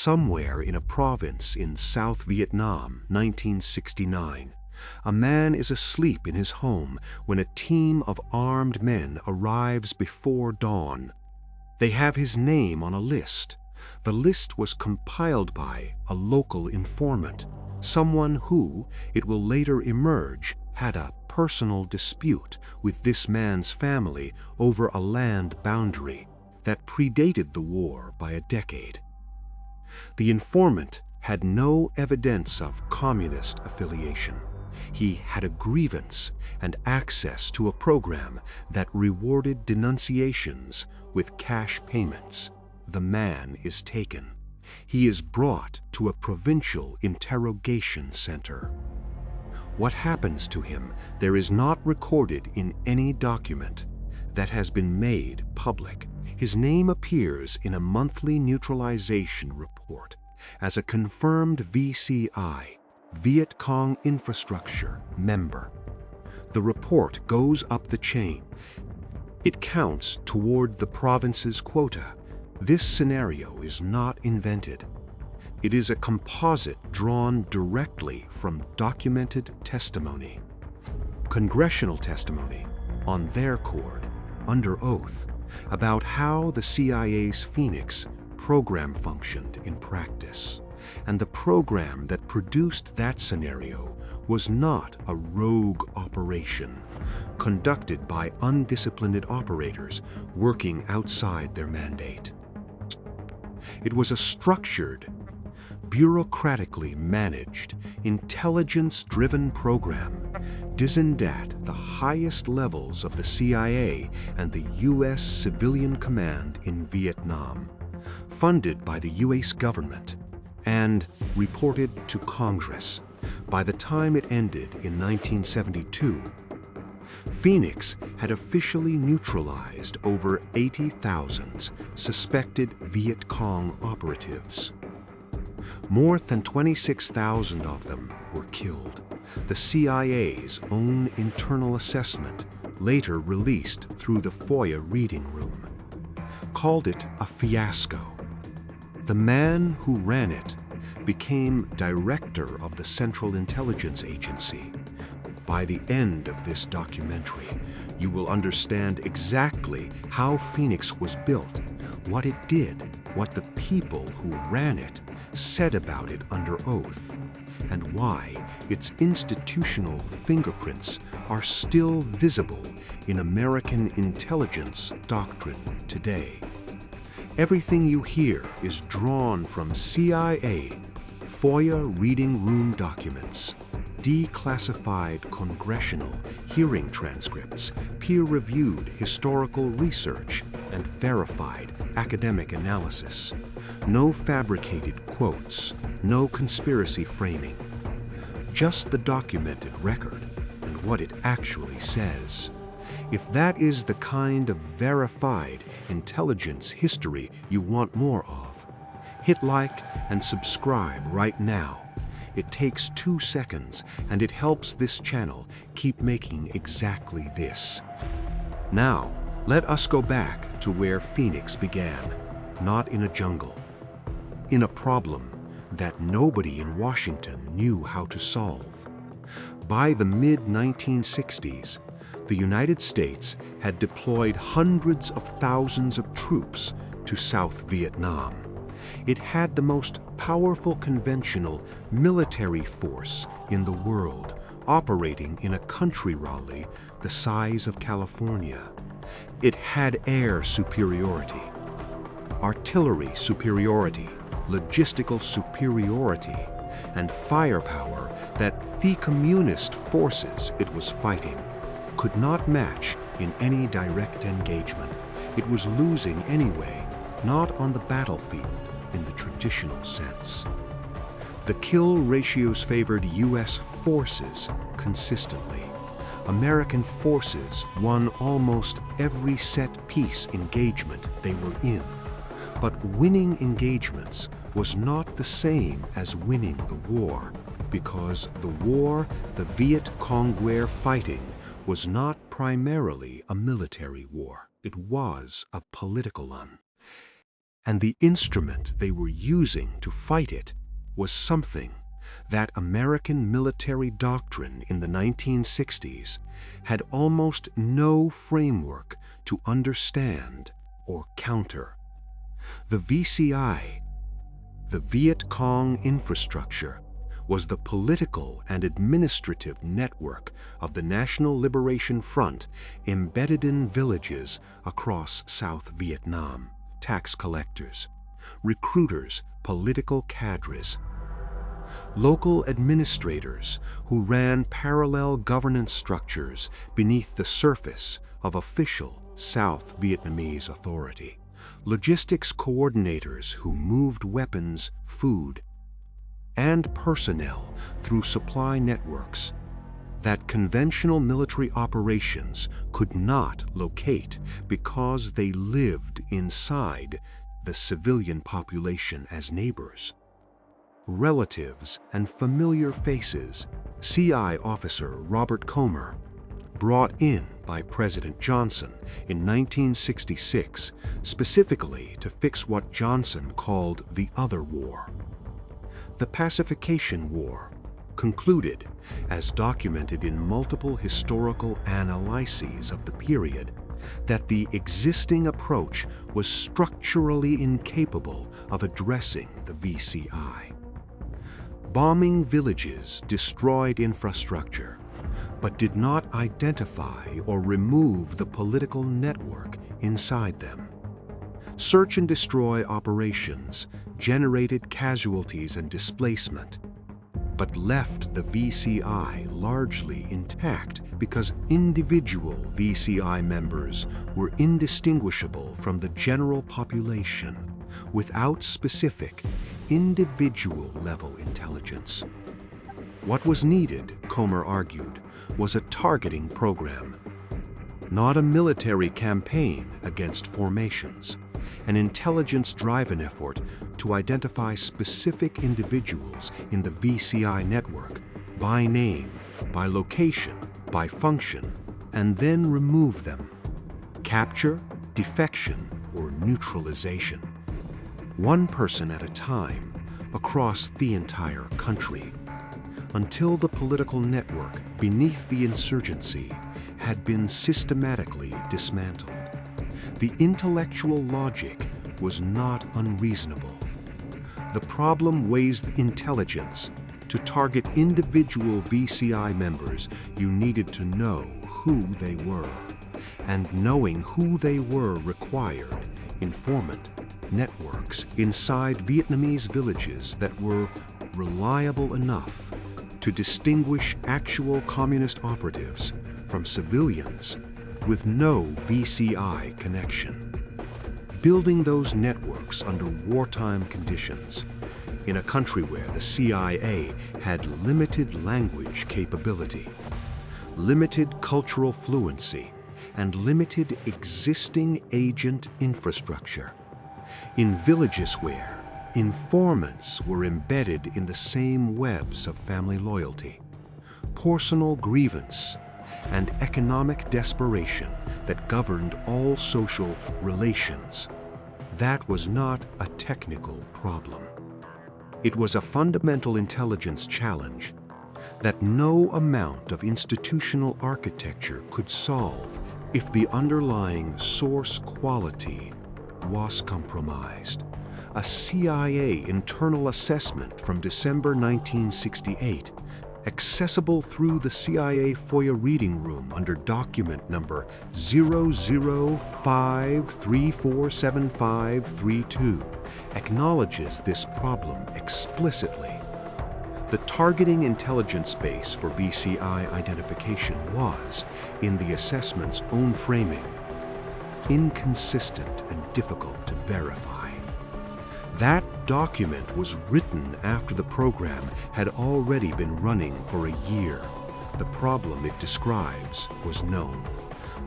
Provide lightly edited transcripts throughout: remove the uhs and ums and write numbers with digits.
Somewhere in a province in South Vietnam, 1969, a man is asleep in his home when a team of armed men arrives before dawn. They have his name on a list. The list was compiled by a local informant, someone who, it will later emerge, had a personal dispute with this man's family over a land boundary that predated the war by a decade. The informant had no evidence of communist affiliation. He had a grievance and access to a program that rewarded denunciations with cash payments. The man is taken. He is brought to a provincial interrogation center. What happens to him there is not recorded in any document that has been made public. His name appears in a monthly neutralization report as a confirmed VCI, Viet Cong infrastructure member. The report goes up the chain. It counts toward the province's quota. This scenario is not invented. It is a composite drawn directly from documented testimony, congressional testimony on their cord, under oath, about how the CIA's Phoenix program functioned in practice. And the program that produced that scenario was not a rogue operation conducted by undisciplined operators working outside their mandate. It was a structured, bureaucratically managed, intelligence-driven program designed at the highest levels of the CIA and the U.S. civilian command in Vietnam, funded by the U.S. government, and reported to Congress. By the time it ended in 1972, Phoenix had officially neutralized over 80,000 suspected Viet Cong operatives. More than 26,000 of them were killed. The CIA's own internal assessment, later released through the FOIA reading room, called it a fiasco. The man who ran it became director of the Central Intelligence Agency. By the end of this documentary, you will understand exactly how Phoenix was built, what it did, what the people who ran it said about it under oath, and why its institutional fingerprints are still visible in American intelligence doctrine today. Everything you hear is drawn from CIA FOIA reading room documents, declassified congressional hearing transcripts, peer-reviewed historical research, and verified academic analysis. No fabricated quotes, no conspiracy framing. Just the documented record and what it actually says. If that is the kind of verified intelligence history you want more of, hit like and subscribe right now. It takes 2 seconds and it helps this channel keep making exactly this. Now, let us go back to where Phoenix began, not in a jungle, in a problem that nobody in Washington knew how to solve. By the mid-1960s, the United States had deployed hundreds of thousands of troops to South Vietnam. It had the most powerful conventional military force in the world, operating in a country roughly the size of California. It had air superiority, artillery superiority, logistical superiority, and firepower that the communist forces it was fighting could not match in any direct engagement. It was losing anyway, not on the battlefield in the traditional sense. The kill ratios favored U.S. forces consistently. American forces won almost every set-piece engagement they were in. But winning engagements was not the same as winning the war, because the war the Viet Cong were fighting was not primarily a military war. It was a political one. And the instrument they were using to fight it was something that American military doctrine in the 1960s had almost no framework to understand or counter. The VCI, the Viet Cong infrastructure, was the political and administrative network of the National Liberation Front embedded in villages across South Vietnam. Tax collectors, recruiters, political cadres, local administrators who ran parallel governance structures beneath the surface of official South Vietnamese authority, logistics coordinators who moved weapons, food, and personnel through supply networks that conventional military operations could not locate because they lived inside the civilian population as neighbors. Relatives and familiar faces, CI officer Robert Comer, brought in by President Johnson in 1966 specifically to fix what Johnson called the other war. The Pacification War concluded, as documented in multiple historical analyses of the period, that the existing approach was structurally incapable of addressing the VCI. Bombing villages destroyed infrastructure, but did not identify or remove the political network inside them. Search and destroy operations generated casualties and displacement, but left the VCI largely intact because individual VCI members were indistinguishable from the general population without specific, individual-level intelligence. What was needed, Comer argued, was a targeting program, not a military campaign against formations, an intelligence-driven effort to identify specific individuals in the VCI network by name, by location, by function, and then remove them. Capture, defection, or neutralization. One person at a time, across the entire country, until the political network beneath the insurgency had been systematically dismantled. The intellectual logic was not unreasonable. The problem weighs the intelligence. To target individual VCI members, you needed to know who they were. And knowing who they were required informant networks inside Vietnamese villages that were reliable enough to distinguish actual communist operatives from civilians with no VCI connection. Building those networks under wartime conditions, in a country where the CIA had limited language capability, limited cultural fluency, and limited existing agent infrastructure, in villages where informants were embedded in the same webs of family loyalty, personal grievance, and economic desperation that governed all social relations. That was not a technical problem. It was a fundamental intelligence challenge that no amount of institutional architecture could solve if the underlying source quality was compromised. A CIA internal assessment from December 1968, accessible through the CIA FOIA reading room under document number 005347532, acknowledges this problem explicitly. The targeting intelligence base for VCI identification was, in the assessment's own framing, inconsistent and difficult to verify. That document was written after the program had already been running for a year. The problem it describes was known.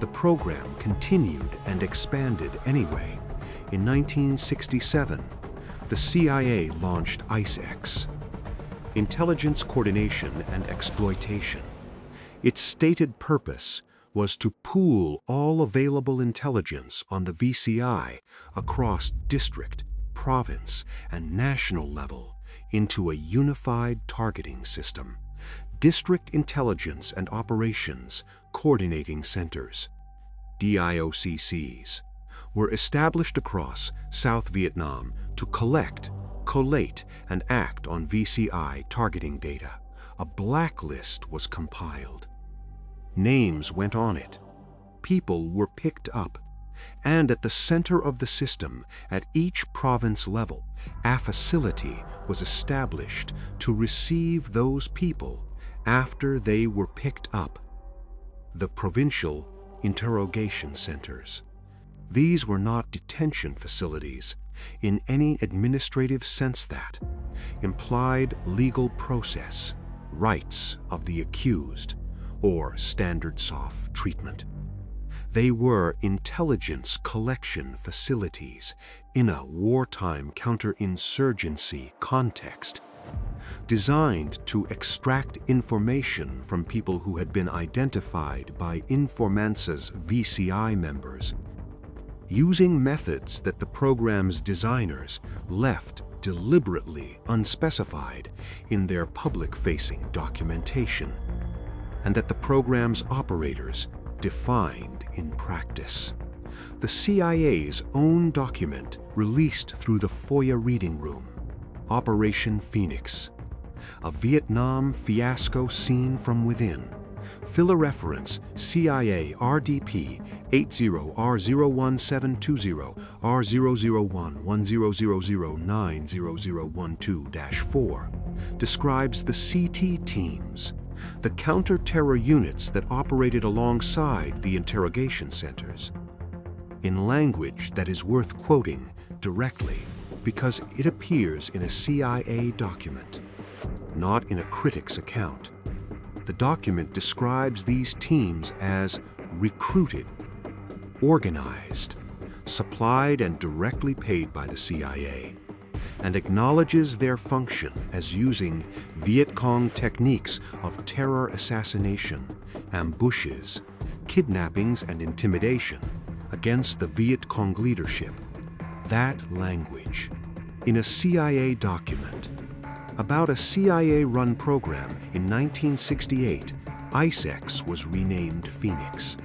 The program continued and expanded anyway. In 1967, the CIA launched ICE-X, Intelligence Coordination and Exploitation. Its stated purpose was to pool all available intelligence on the VCI across district, province, and national level into a unified targeting system. District Intelligence and Operations Coordinating Centers, DIOCCs, were established across South Vietnam to collect, collate, and act on VCI targeting data. A blacklist was compiled. Names went on it. People were picked up. And at the center of the system, at each province level, a facility was established to receive those people after they were picked up. The Provincial Interrogation Centres. These were not detention facilities in any administrative sense that implied legal process, rights of the accused, or standard soft treatment. They were intelligence collection facilities in a wartime counterinsurgency context, designed to extract information from people who had been identified by Informance's VCI members, using methods that the program's designers left deliberately unspecified in their public-facing documentation, and that the program's operators defined in practice. The CIA's own document, released through the FOIA reading room, Operation Phoenix, a Vietnam fiasco seen from within, Philoreference CIA RDP 80R01720 R0011000900012-4, describes the CT teams, the counter-terror units that operated alongside the interrogation centers, in language that is worth quoting directly because it appears in a CIA document, not in a critic's account. The document describes these teams as recruited, organized, supplied and directly paid by the CIA, and acknowledges their function as using Viet Cong techniques of terror assassination, ambushes, kidnappings and intimidation against the Viet Cong leadership. That language, in a CIA document, about a CIA-run program in 1968, ISEX was renamed Phoenix.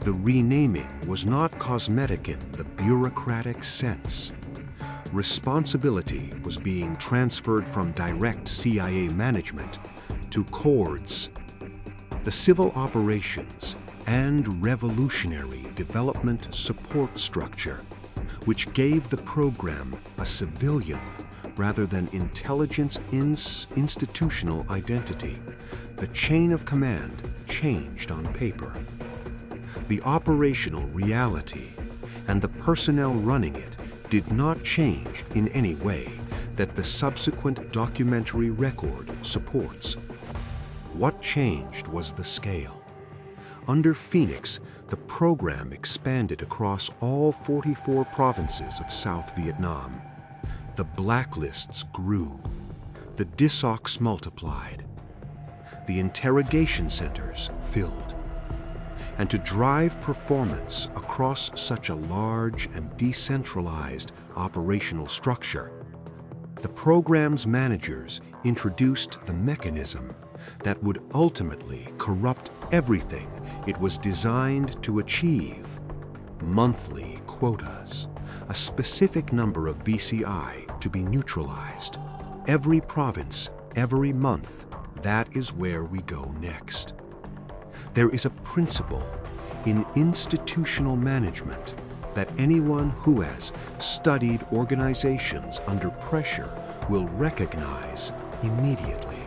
The renaming was not cosmetic in the bureaucratic sense. Responsibility was being transferred from direct CIA management to CORDS, the Civil Operations and Revolutionary Development Support Structure, which gave the program a civilian rather than intelligence institutional identity. The chain of command changed on paper. The operational reality and the personnel running it did not change in any way that the subsequent documentary record supports. What changed was the scale. Under Phoenix, the program expanded across all 44 provinces of South Vietnam. The blacklists grew. The DISOCs multiplied. The interrogation centers filled. And to drive performance across such a large and decentralized operational structure, the program's managers introduced the mechanism that would ultimately corrupt everything it was designed to achieve: monthly quotas, a specific number of VCI to be neutralized. Every province, every month, that is where we go next. There is a principle in institutional management that anyone who has studied organizations under pressure will recognize immediately.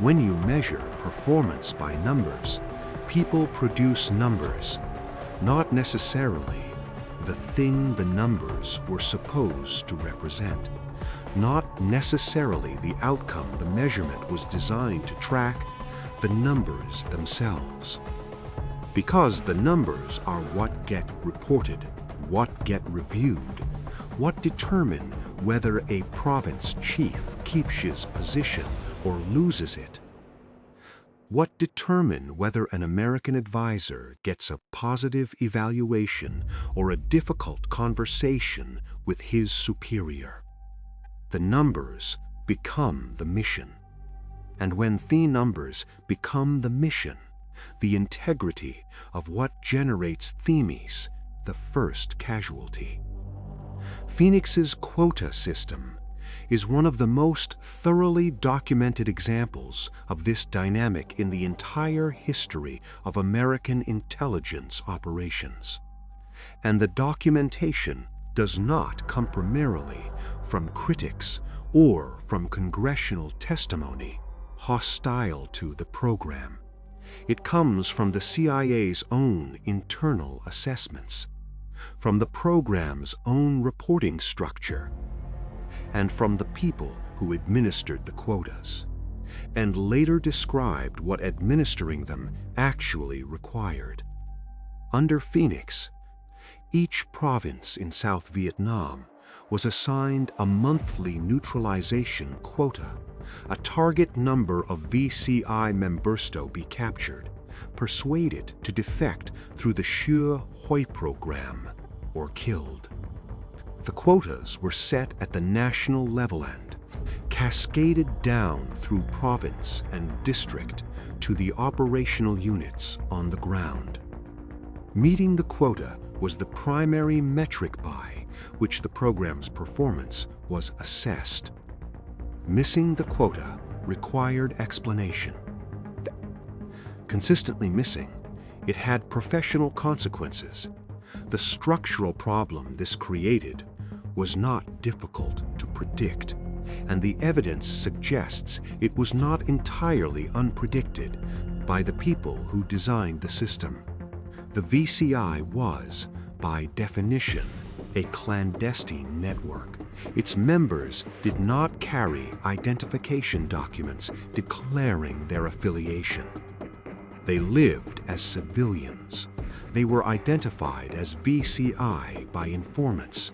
When you measure performance by numbers, people produce numbers, not necessarily the thing the numbers were supposed to represent, not necessarily the outcome the measurement was designed to track, the numbers themselves. Because the numbers are what get reported, what get reviewed, what determine whether a province chief keeps his position or loses it. What determine whether an American advisor gets a positive evaluation or a difficult conversation with his superior? The numbers become the mission. And when the numbers become the mission, the integrity of what generates themes, the first casualty. Phoenix's quota system is one of the most thoroughly documented examples of this dynamic in the entire history of American intelligence operations. And the documentation does not come primarily from critics or from congressional testimony hostile to the program. It comes from the CIA's own internal assessments, from the program's own reporting structure, and from the people who administered the quotas, and later described what administering them actually required. Under Phoenix, each province in South Vietnam was assigned a monthly neutralization quota, a target number of VCI members to be captured, persuaded to defect through the Sure Hoi program, or killed. The quotas were set at the national level and cascaded down through province and district to the operational units on the ground. Meeting the quota was the primary metric by which the program's performance was assessed. Missing the quota required explanation. Consistently missing, it had professional consequences. The structural problem this created was not difficult to predict, and the evidence suggests it was not entirely unpredicted by the people who designed the system. The VCI was, by definition, a clandestine network. Its members did not carry identification documents declaring their affiliation. They lived as civilians. They were identified as VCI by informants.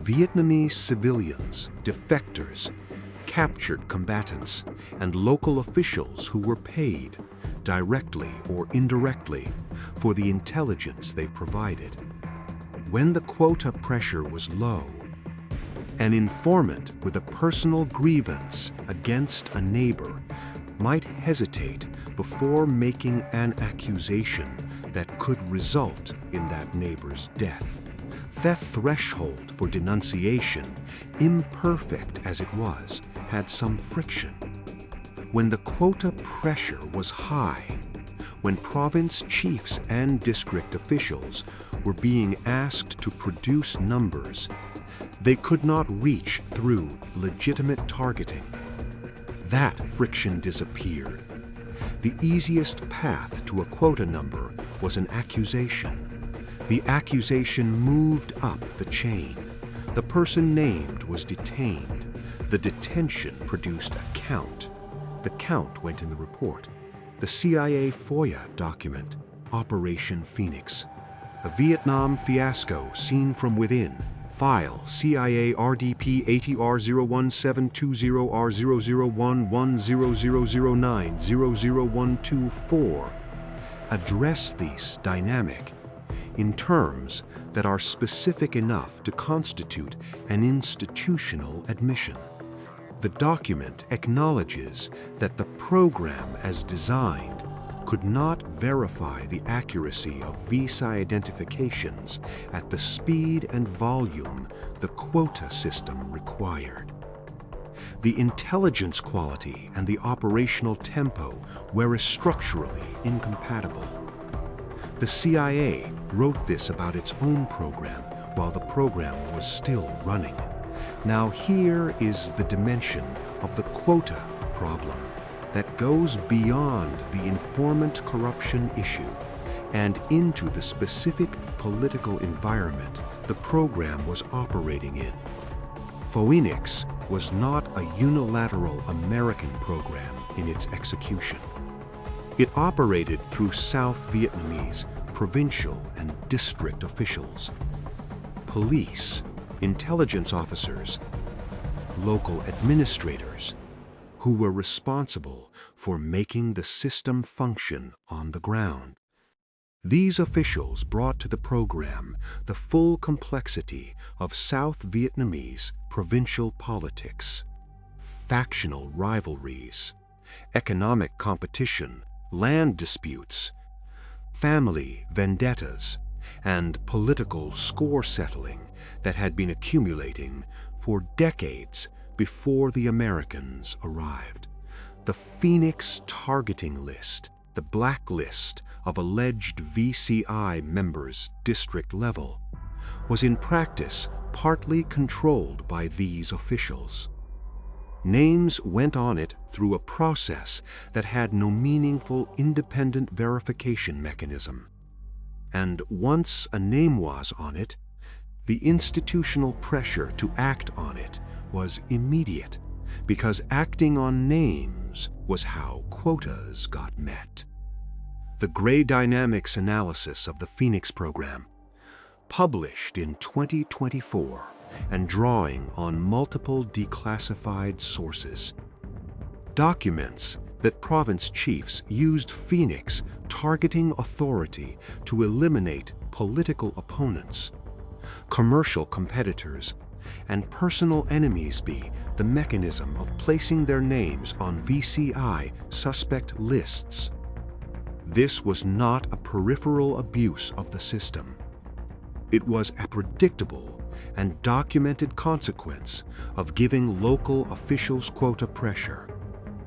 Vietnamese civilians, defectors, captured combatants, and local officials who were paid, directly or indirectly, for the intelligence they provided. When the quota pressure was low, an informant with a personal grievance against a neighbor might hesitate before making an accusation that could result in that neighbor's death. The threshold for denunciation, imperfect as it was, had some friction. When the quota pressure was high, when province chiefs and district officials were being asked to produce numbers, they could not reach through legitimate targeting. That friction disappeared. The easiest path to a quota number was an accusation. The accusation moved up the chain. The person named was detained. The detention produced a count. The count went in the report. The CIA FOIA document, Operation Phoenix. A Vietnam fiasco seen from within. File CIA RDP ATR017200R0011000900124. Address this dynamic in terms that are specific enough to constitute an institutional admission. The document acknowledges that the program as designed could not verify the accuracy of visa identifications at the speed and volume the quota system required. The intelligence quality and the operational tempo were structurally incompatible. The CIA wrote this about its own program while the program was still running. Now here is the dimension of the quota problem that goes beyond the informant corruption issue and into the specific political environment the program was operating in. Phoenix was not a unilateral American program in its execution. It operated through South Vietnamese provincial and district officials, police, intelligence officers, local administrators, who were responsible for making the system function on the ground. These officials brought to the program the full complexity of South Vietnamese provincial politics, factional rivalries, economic competition, land disputes, family vendettas, and political score settling that had been accumulating for decades before the Americans arrived. The Phoenix targeting list, the blacklist of alleged VCI members district level, was in practice partly controlled by these officials. Names went on it through a process that had no meaningful independent verification mechanism. And once a name was on it, the institutional pressure to act on it was immediate, because acting on names was how quotas got met. The Gray Dynamics analysis of the Phoenix program, published in 2024 and drawing on multiple declassified sources, documents that province chiefs used Phoenix targeting authority to eliminate political opponents, commercial competitors, and personal enemies be the mechanism of placing their names on VCI suspect lists. This was not a peripheral abuse of the system. It was a predictable and documented consequence of giving local officials quota pressure,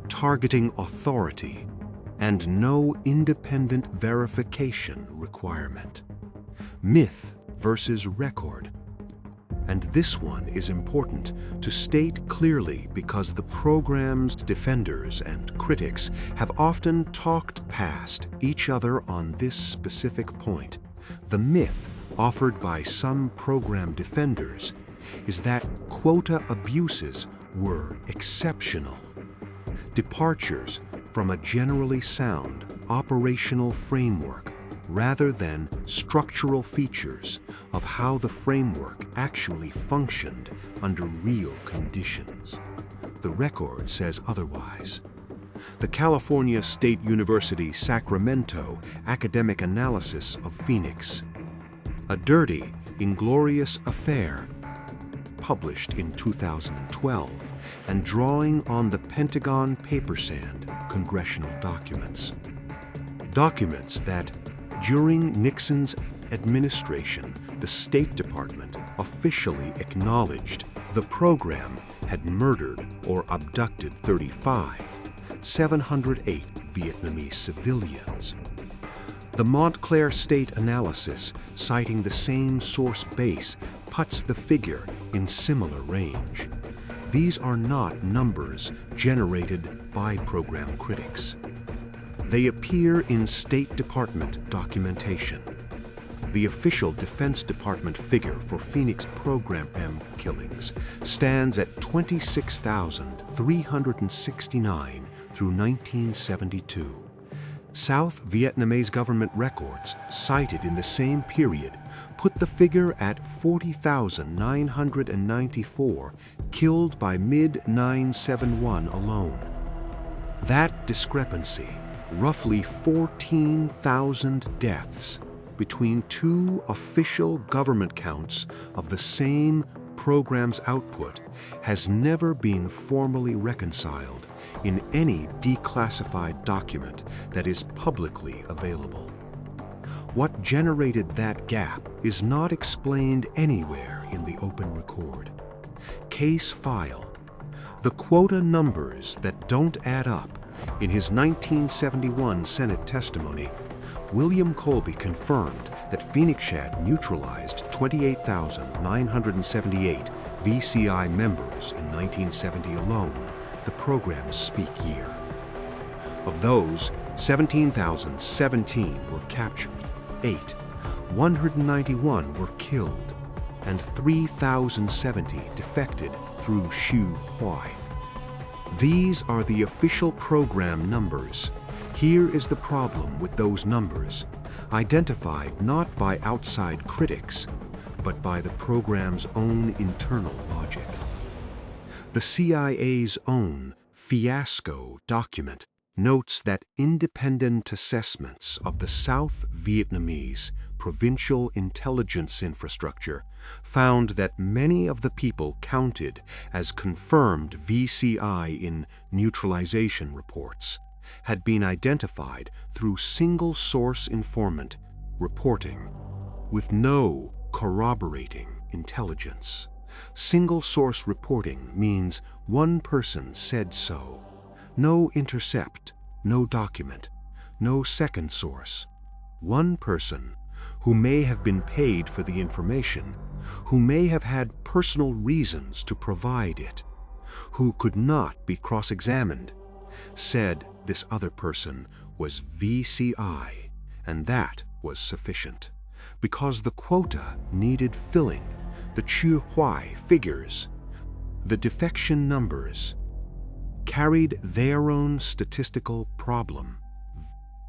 targeting authority, and no independent verification requirement. Myth versus record. And this one is important to state clearly because the program's defenders and critics have often talked past each other on this specific point. The myth offered by some program defenders is that quota abuses were exceptional, departures from a generally sound operational framework rather than structural features of how the framework actually functioned under real conditions. The record says otherwise. The California State University Sacramento Academic Analysis of Phoenix, a dirty, inglorious affair, published in 2012 and drawing on the Pentagon paper sand congressional documents. Documents that, during Nixon's administration, the State Department officially acknowledged the program had murdered or abducted 708 Vietnamese civilians. The Montclair State Analysis, citing the same source base, puts the figure in similar range. These are not numbers generated by program critics. They appear in State Department documentation. The official Defense Department figure for Phoenix program killings stands at 26,369 through 1972. South Vietnamese government records cited in the same period put the figure at 40,994 killed by mid-971 alone. That discrepancy, roughly 14,000 deaths between two official government counts of the same program's output, has never been formally reconciled in any declassified document that is publicly available. What generated that gap is not explained anywhere in the open record. Case file. The quota numbers that don't add up. In his 1971 Senate testimony, William Colby confirmed that Phoenix had neutralized 28,978 VCI members in 1970 alone, the program's peak year. Of those, 17,017 were captured, 191 were killed, and 3,070 defected through Xu Huai. These are the official program numbers. Here is the problem with those numbers, identified not by outside critics, but by the program's own internal logic. The CIA's own fiasco document notes that independent assessments of the South Vietnamese provincial intelligence infrastructure found that many of the people counted as confirmed VCI in neutralization reports had been identified through single-source informant reporting with no corroborating intelligence. Single-source reporting means one person said so. No intercept, no document, no second source. One person who may have been paid for the information, who may have had personal reasons to provide it, who could not be cross-examined, said this other person was VCI, and that was sufficient. Because the quota needed filling, the Chu Huai figures, the defection numbers, carried their own statistical problem.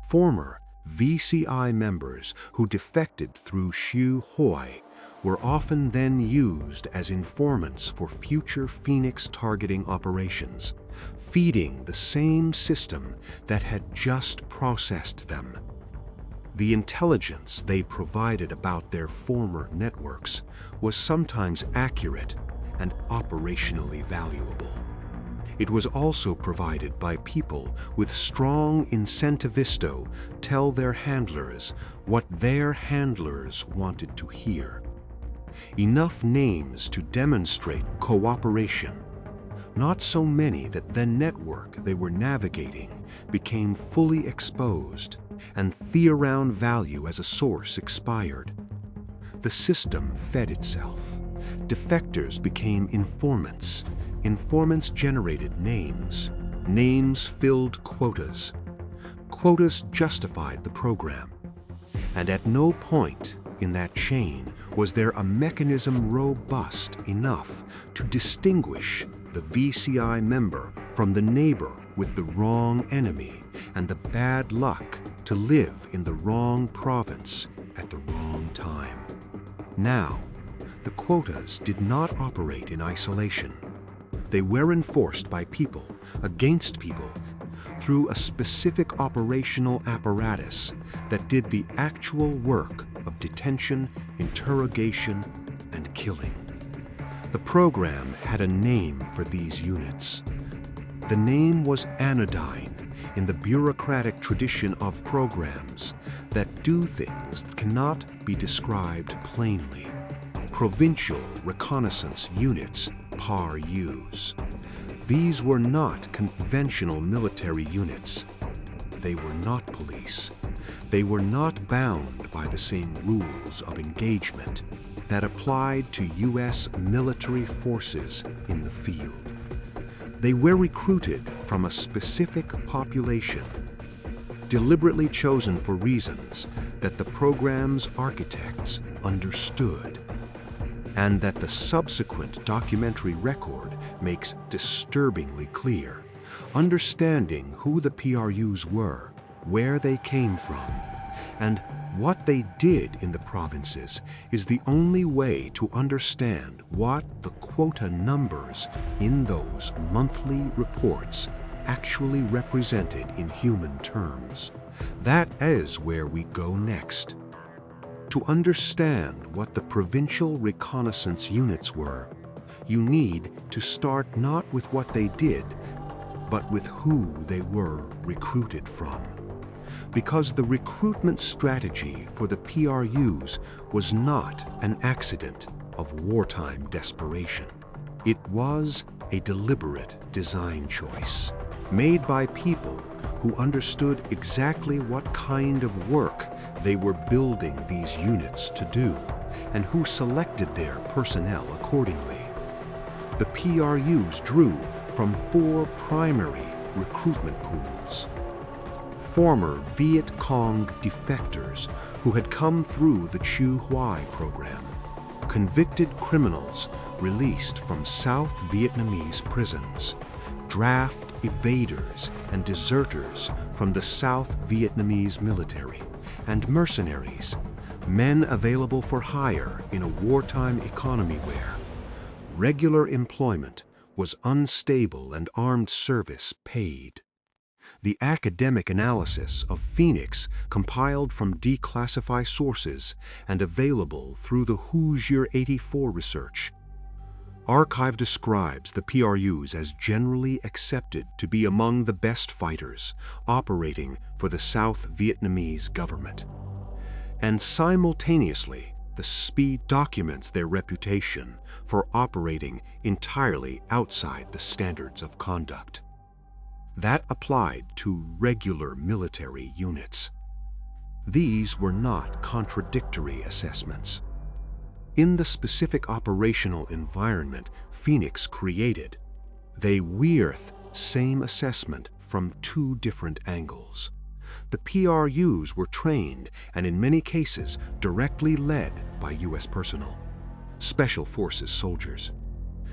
Former VCI members who defected through Chu Huai were often then used as informants for future Phoenix targeting operations, feeding the same system that had just processed them. The intelligence they provided about their former networks was sometimes accurate and operationally valuable. It was also provided by people with strong incentivisto tell their handlers what their handlers wanted to hear. Enough names to demonstrate cooperation. Not so many that the network they were navigating became fully exposed and theoround value as a source expired. The system fed itself. Defectors became informants. Informants generated names. Names filled quotas. Quotas justified the program. And at no point in that chain was there a mechanism robust enough to distinguish the VCI member from the neighbor with the wrong enemy and the bad luck to live in the wrong province at the wrong time. Now, the quotas did not operate in isolation. They were enforced by people, against people, through a specific operational apparatus that did the actual work of detention, interrogation, and killing. The program had a name for these units. The name was anodyne in the bureaucratic tradition of programs that do things that cannot be described plainly. Provincial Reconnaissance Units, PAR-Us. These were not conventional military units. They were not police. They were not bound by the same rules of engagement that applied to U.S. military forces in the field. They were recruited from a specific population, deliberately chosen for reasons that the program's architects understood, and that the subsequent documentary record makes disturbingly clear. Understanding who the PRUs were, where they came from, and what they did in the provinces is the only way to understand what the quota numbers in those monthly reports actually represented in human terms. That is where we go next. To understand what the provincial reconnaissance units were, you need to start not with what they did, but with who they were recruited from. Because the recruitment strategy for the PRUs was not an accident of wartime desperation. It was a deliberate design choice, made by people who understood exactly what kind of work they were building these units to do, and who selected their personnel accordingly. The PRUs drew from 4 primary recruitment pools. Former Viet Cong defectors who had come through the Chu Huai program, convicted criminals released from South Vietnamese prisons, draft evaders and deserters from the South Vietnamese military, and mercenaries, men available for hire in a wartime economy where regular employment was unstable and armed service paid. The academic analysis of Phoenix, compiled from declassified sources and available through the Hoosier 84 research. Archive describes the PRUs as generally accepted to be among the best fighters operating for the South Vietnamese government. And simultaneously, the speed documents their reputation for operating entirely outside the standards of conduct. That applied to regular military units. These were not contradictory assessments. In the specific operational environment Phoenix created, they weirth same assessment from two different angles. The PRUs were trained and in many cases directly led by U.S. personnel, Special Forces soldiers,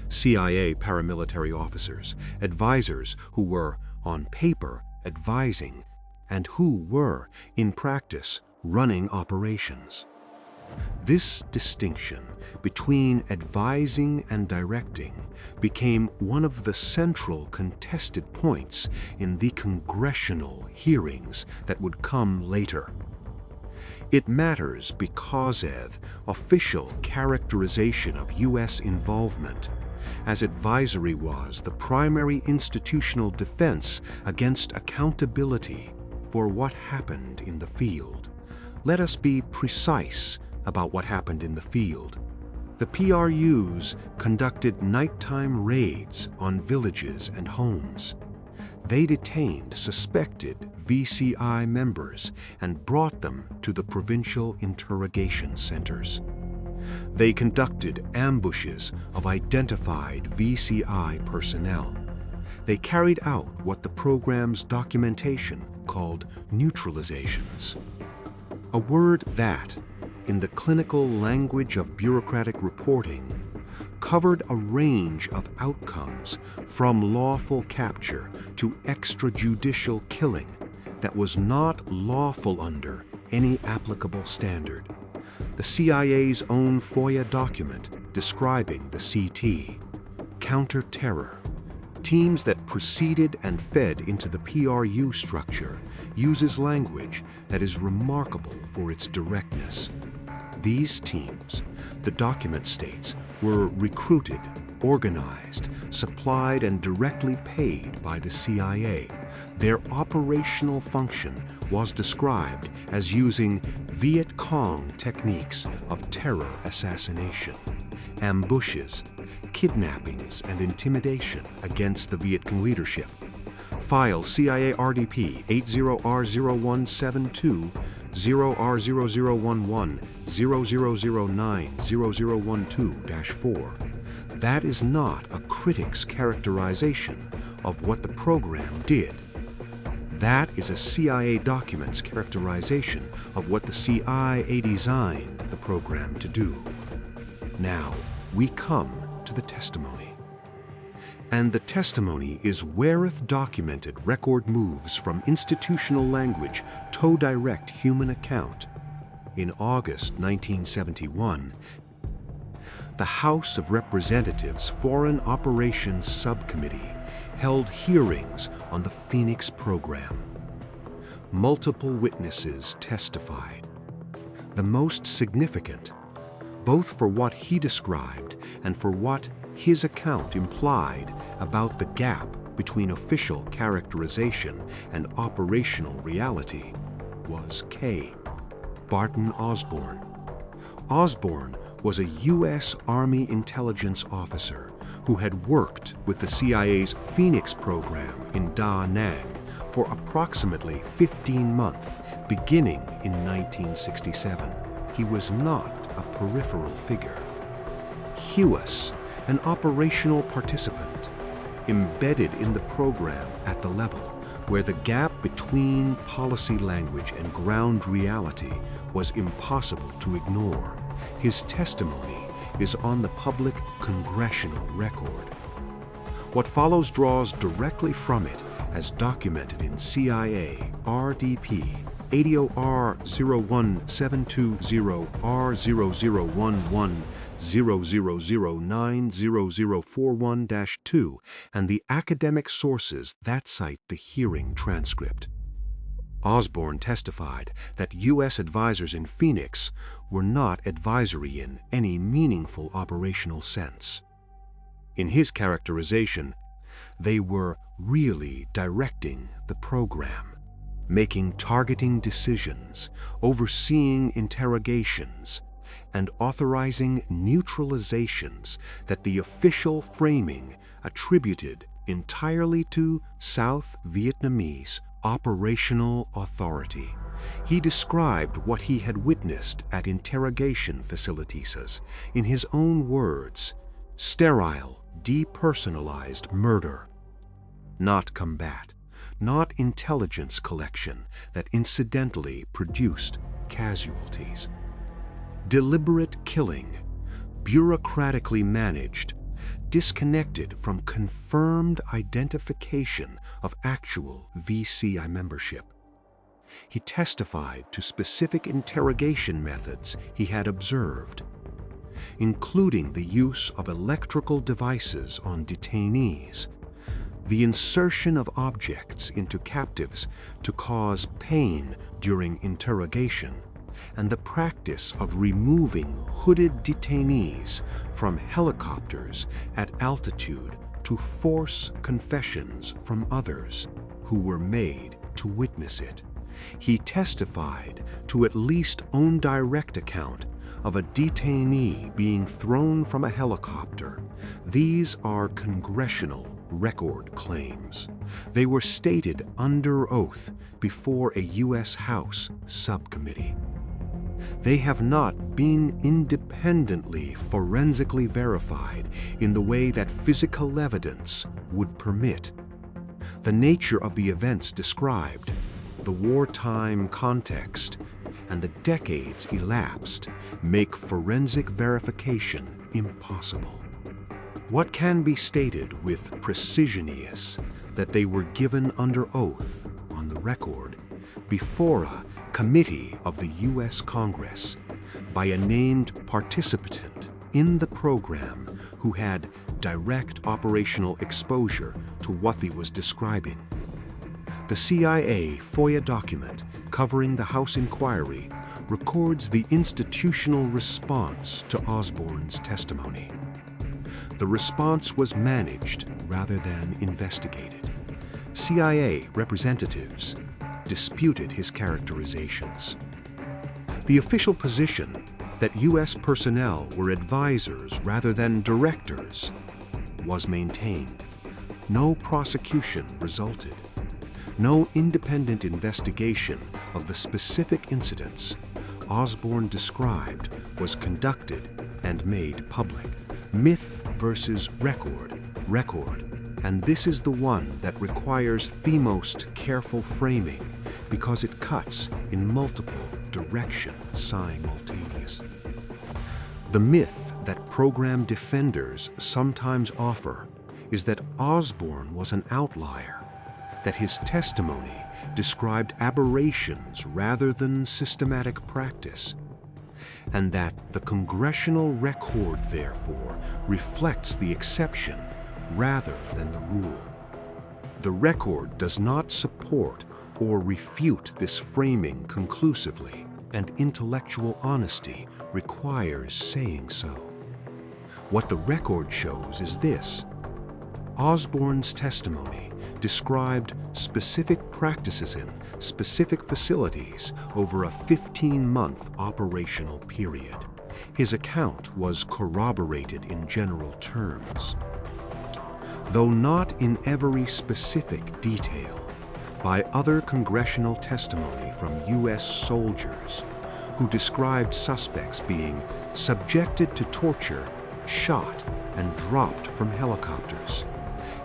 CIA paramilitary officers, advisors who were, on paper, advising, and who were, in practice, running operations. This distinction between advising and directing became one of the central contested points in the congressional hearings that would come later. It matters because of official characterization of U.S. involvement, as advisory was the primary institutional defense against accountability for what happened in the field. Let us be precise about what happened in the field. The PRUs conducted nighttime raids on villages and homes. They detained suspected VCI members and brought them to the Provincial Interrogation Centres. They conducted ambushes of identified VCI personnel. They carried out what the program's documentation called neutralizations, a word that, in the clinical language of bureaucratic reporting, covered a range of outcomes from lawful capture to extrajudicial killing that was not lawful under any applicable standard. The CIA's own FOIA document describing the CT, counter-terror, teams that proceeded and fed into the PRU structure, uses language that is remarkable for its directness. These teams, the document states, were recruited, organized, supplied, and directly paid by the CIA. Their operational function was described as using Viet Cong techniques of terror assassination, ambushes, kidnappings, and intimidation against the Viet Cong leadership. File CIA RDP 80R0172 0R0011 0009 0012-4. That is not a critic's characterization of what the program did. That is a CIA document's characterization of what the CIA designed the program to do. Now, we come to the testimony. And the testimony is wherewith documented record moves from institutional language to direct human account. In August 1971, the House of Representatives Foreign Operations Subcommittee held hearings on the Phoenix program. Multiple witnesses testified. The most significant, both for what he described and for what his account implied about the gap between official characterization and operational reality, was K. Barton Osborne. Osborne was a U.S. Army intelligence officer who had worked with the CIA's Phoenix program in Da Nang for approximately 15 months, beginning in 1967. He was not a peripheral figure. He was an operational participant, embedded in the program at the level where the gap between policy language and ground reality was impossible to ignore. His testimony is on the public congressional record. What follows draws directly from it as documented in CIA RDP 80R01720R0011 0009041-2, and the academic sources that cite the hearing transcript. Osborne testified that U.S. advisors in Phoenix were not advisory in any meaningful operational sense. In his characterization, they were really directing the program, making targeting decisions, overseeing interrogations, and authorizing neutralizations that the official framing attributed entirely to South Vietnamese operational authority. He described what he had witnessed at interrogation facilities as, in his own words, sterile, depersonalized murder. Not combat, not intelligence collection that incidentally produced casualties. Deliberate killing, bureaucratically managed, disconnected from confirmed identification of actual VCI membership. He testified to specific interrogation methods he had observed, including the use of electrical devices on detainees, the insertion of objects into captives to cause pain during interrogation, and the practice of removing hooded detainees from helicopters at altitude to force confessions from others who were made to witness it. He testified to at least one direct account of a detainee being thrown from a helicopter. These are congressional record claims. They were stated under oath before a U.S. House subcommittee. They have not been independently forensically verified in the way that physical evidence would permit. The nature of the events described, the wartime context, and the decades elapsed make forensic verification impossible. What can be stated with precision is that they were given under oath on the record before a committee of the U.S. Congress by a named participant in the program who had direct operational exposure to what he was describing. The CIA FOIA document covering the House inquiry records the institutional response to Osborne's testimony. The response was managed rather than investigated. CIA representatives disputed his characterizations. The official position that U.S. personnel were advisors rather than directors was maintained. No prosecution resulted. No independent investigation of the specific incidents Osborne described was conducted and made public. Myth versus record, and this is the one that requires the most careful framing because it cuts in multiple directions simultaneously. The myth that program defenders sometimes offer is that Osborne was an outlier, that his testimony described aberrations rather than systematic practice, and that the congressional record, therefore, reflects the exception rather than the rule. The record does not support or refute this framing conclusively, and intellectual honesty requires saying so. What the record shows is this: Osborne's testimony described specific practices in specific facilities over a 15-month operational period. His account was corroborated in general terms, though not in every specific detail, by other congressional testimony from U.S. soldiers who described suspects being subjected to torture, shot, and dropped from helicopters,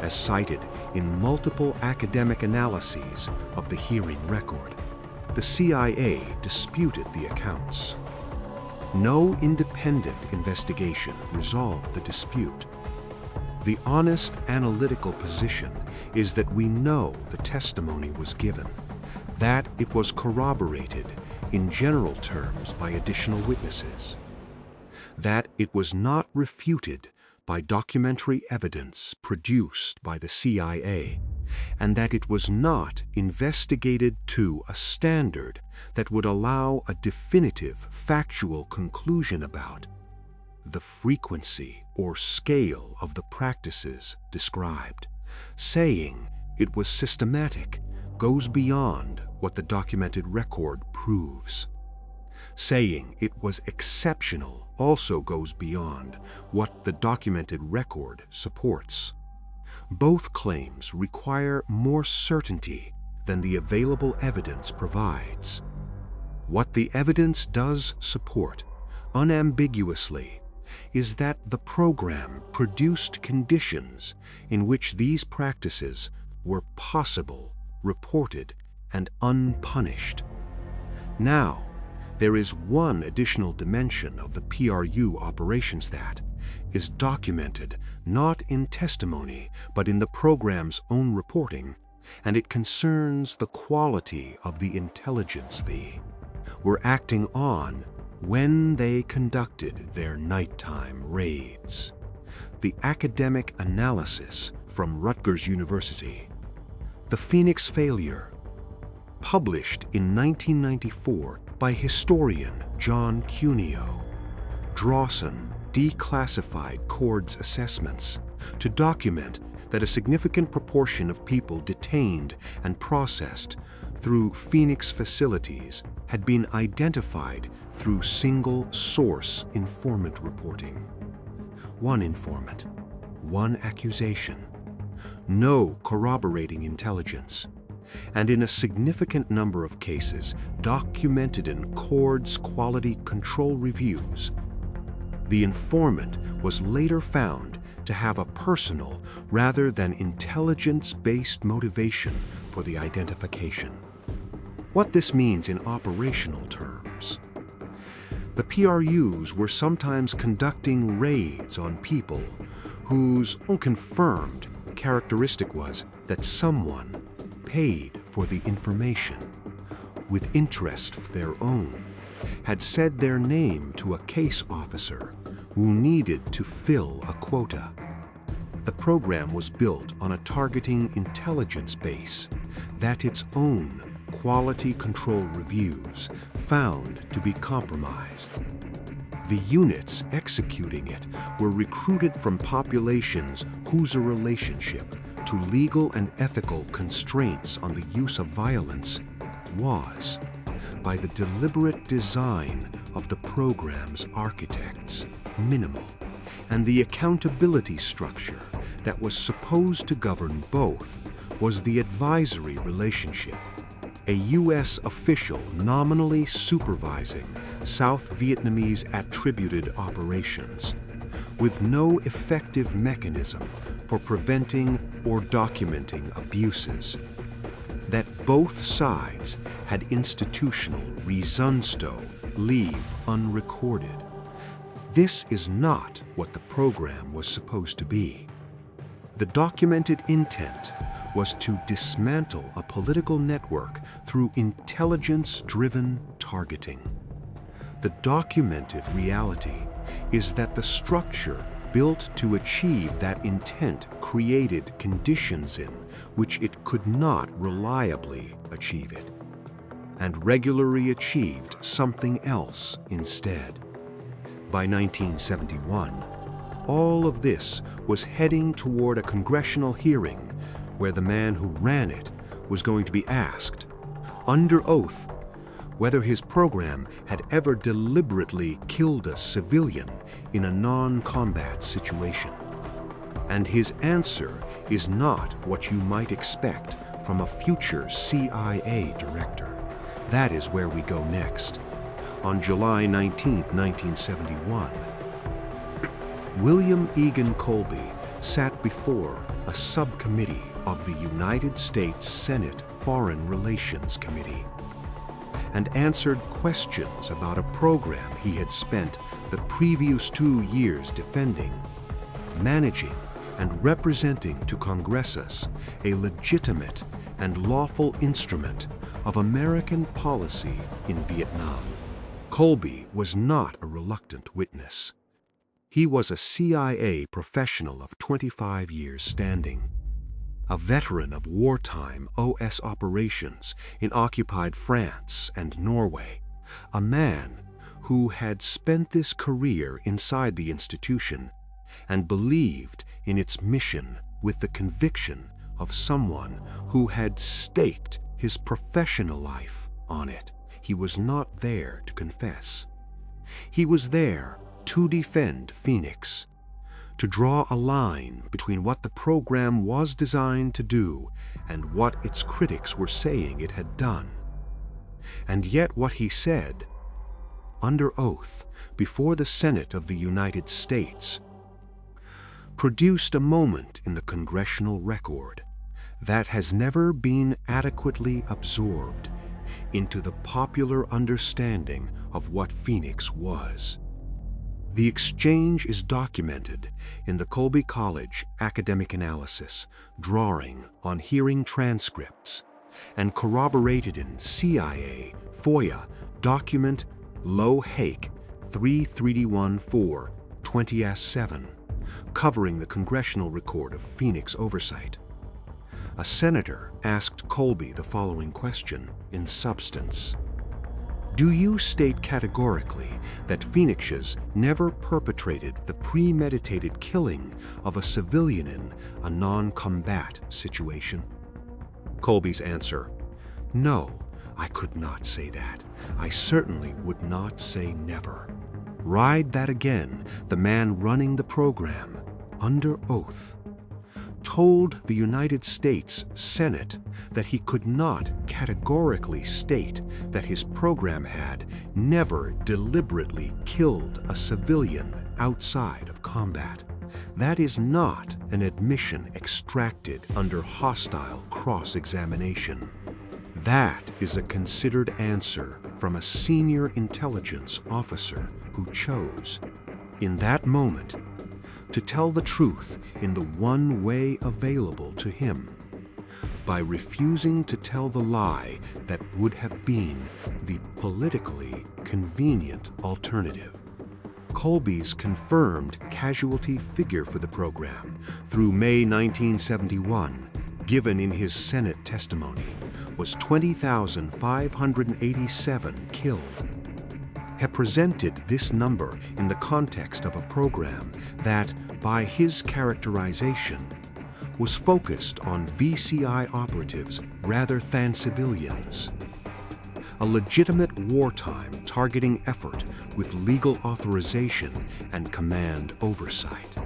as cited in multiple academic analyses of the hearing record. The CIA disputed the accounts. No independent investigation resolved the dispute. The honest analytical position is that we know the testimony was given, that it was corroborated in general terms by additional witnesses. that it was not refuted by documentary evidence produced by the CIA, and that it was not investigated to a standard that would allow a definitive factual conclusion about the frequency or scale of the practices described. Saying it was systematic goes beyond what the documented record proves. Saying it was exceptional also goes beyond what the documented record supports. Both claims require more certainty than the available evidence provides. What the evidence does support, unambiguously, is that the program produced conditions in which these practices were possible, reported, and unpunished. Now, there is one additional dimension of the PRU operations that is documented not in testimony but in the program's own reporting, and it concerns the quality of the intelligence they were acting on when they conducted their nighttime raids. The academic analysis from Rutgers University, The Phoenix Failure, published in 1994 by historian John Cuneo, Drawson declassified Cord's assessments to document that a significant proportion of people detained and processed through Phoenix facilities had been identified through single-source informant reporting. One informant, one accusation, no corroborating intelligence, and in a significant number of cases documented in Cord's quality control reviews, the informant was later found to have a personal rather than intelligence-based motivation for the identification. What this means in operational terms: the PRUs were sometimes conducting raids on people whose unconfirmed characteristic was that someone paid for the information, with interest of their own, had said their name to a case officer who needed to fill a quota. The program was built on a targeting intelligence base that its own quality control reviews found to be compromised. The units executing it were recruited from populations whose relationship to legal and ethical constraints on the use of violence was, by the deliberate design of the program's architects, minimal, and the accountability structure that was supposed to govern both was the advisory relationship, a U.S. official nominally supervising South Vietnamese attributed operations, with no effective mechanism for preventing or documenting abuses. That both sides had institutional raison leave unrecorded. This is not what the program was supposed to be. The documented intent was to dismantle a political network through intelligence-driven targeting. The documented reality is that the structure built to achieve that intent created conditions in which it could not reliably achieve it, and regularly achieved something else instead. By 1971, all of this was heading toward a congressional hearing where the man who ran it was going to be asked, under oath, whether his program had ever deliberately killed a civilian in a non-combat situation. And his answer is not what you might expect from a future CIA director. That is where we go next. On July 19, 1971, William Egan Colby sat before a subcommittee of the United States Senate Foreign Relations Committee and answered questions about a program he had spent the previous 2 years defending, managing, and representing to Congresses a legitimate and lawful instrument of American policy in Vietnam. Colby was not a reluctant witness. He was a CIA professional of 25 years standing, a veteran of wartime OS operations in occupied France and Norway, a man who had spent this career inside the institution and believed in its mission with the conviction of someone who had staked his professional life on it. He was not there to confess. He was there to defend Phoenix, to draw a line between what the program was designed to do and what its critics were saying it had done. And yet what he said, under oath before the Senate of the United States, produced a moment in the congressional record that has never been adequately absorbed into the popular understanding of what Phoenix was. The exchange is documented in the Colby College academic analysis, drawing on hearing transcripts, and corroborated in CIA FOIA document Low-Hake 3314 20S7, covering the congressional record of Phoenix oversight. A senator asked Colby the following question in substance: "Do you state categorically that Phoenixes never perpetrated the premeditated killing of a civilian in a non-combat situation?" Colby's answer: "No, I could not say that. I certainly would not say never." Ride that again, the man running the program, under oath, told the United States Senate that he could not categorically state that his program had never deliberately killed a civilian outside of combat. That is not an admission extracted under hostile cross-examination. That is a considered answer from a senior intelligence officer who chose, in that moment, to tell the truth in the one way available to him, by refusing to tell the lie that would have been the politically convenient alternative. Colby's confirmed casualty figure for the program through May 1971, given in his Senate testimony, was 20,587 killed. He presented this number in the context of a program that, by his characterization, was focused on VCI operatives rather than civilians. A legitimate wartime targeting effort with legal authorization and command oversight.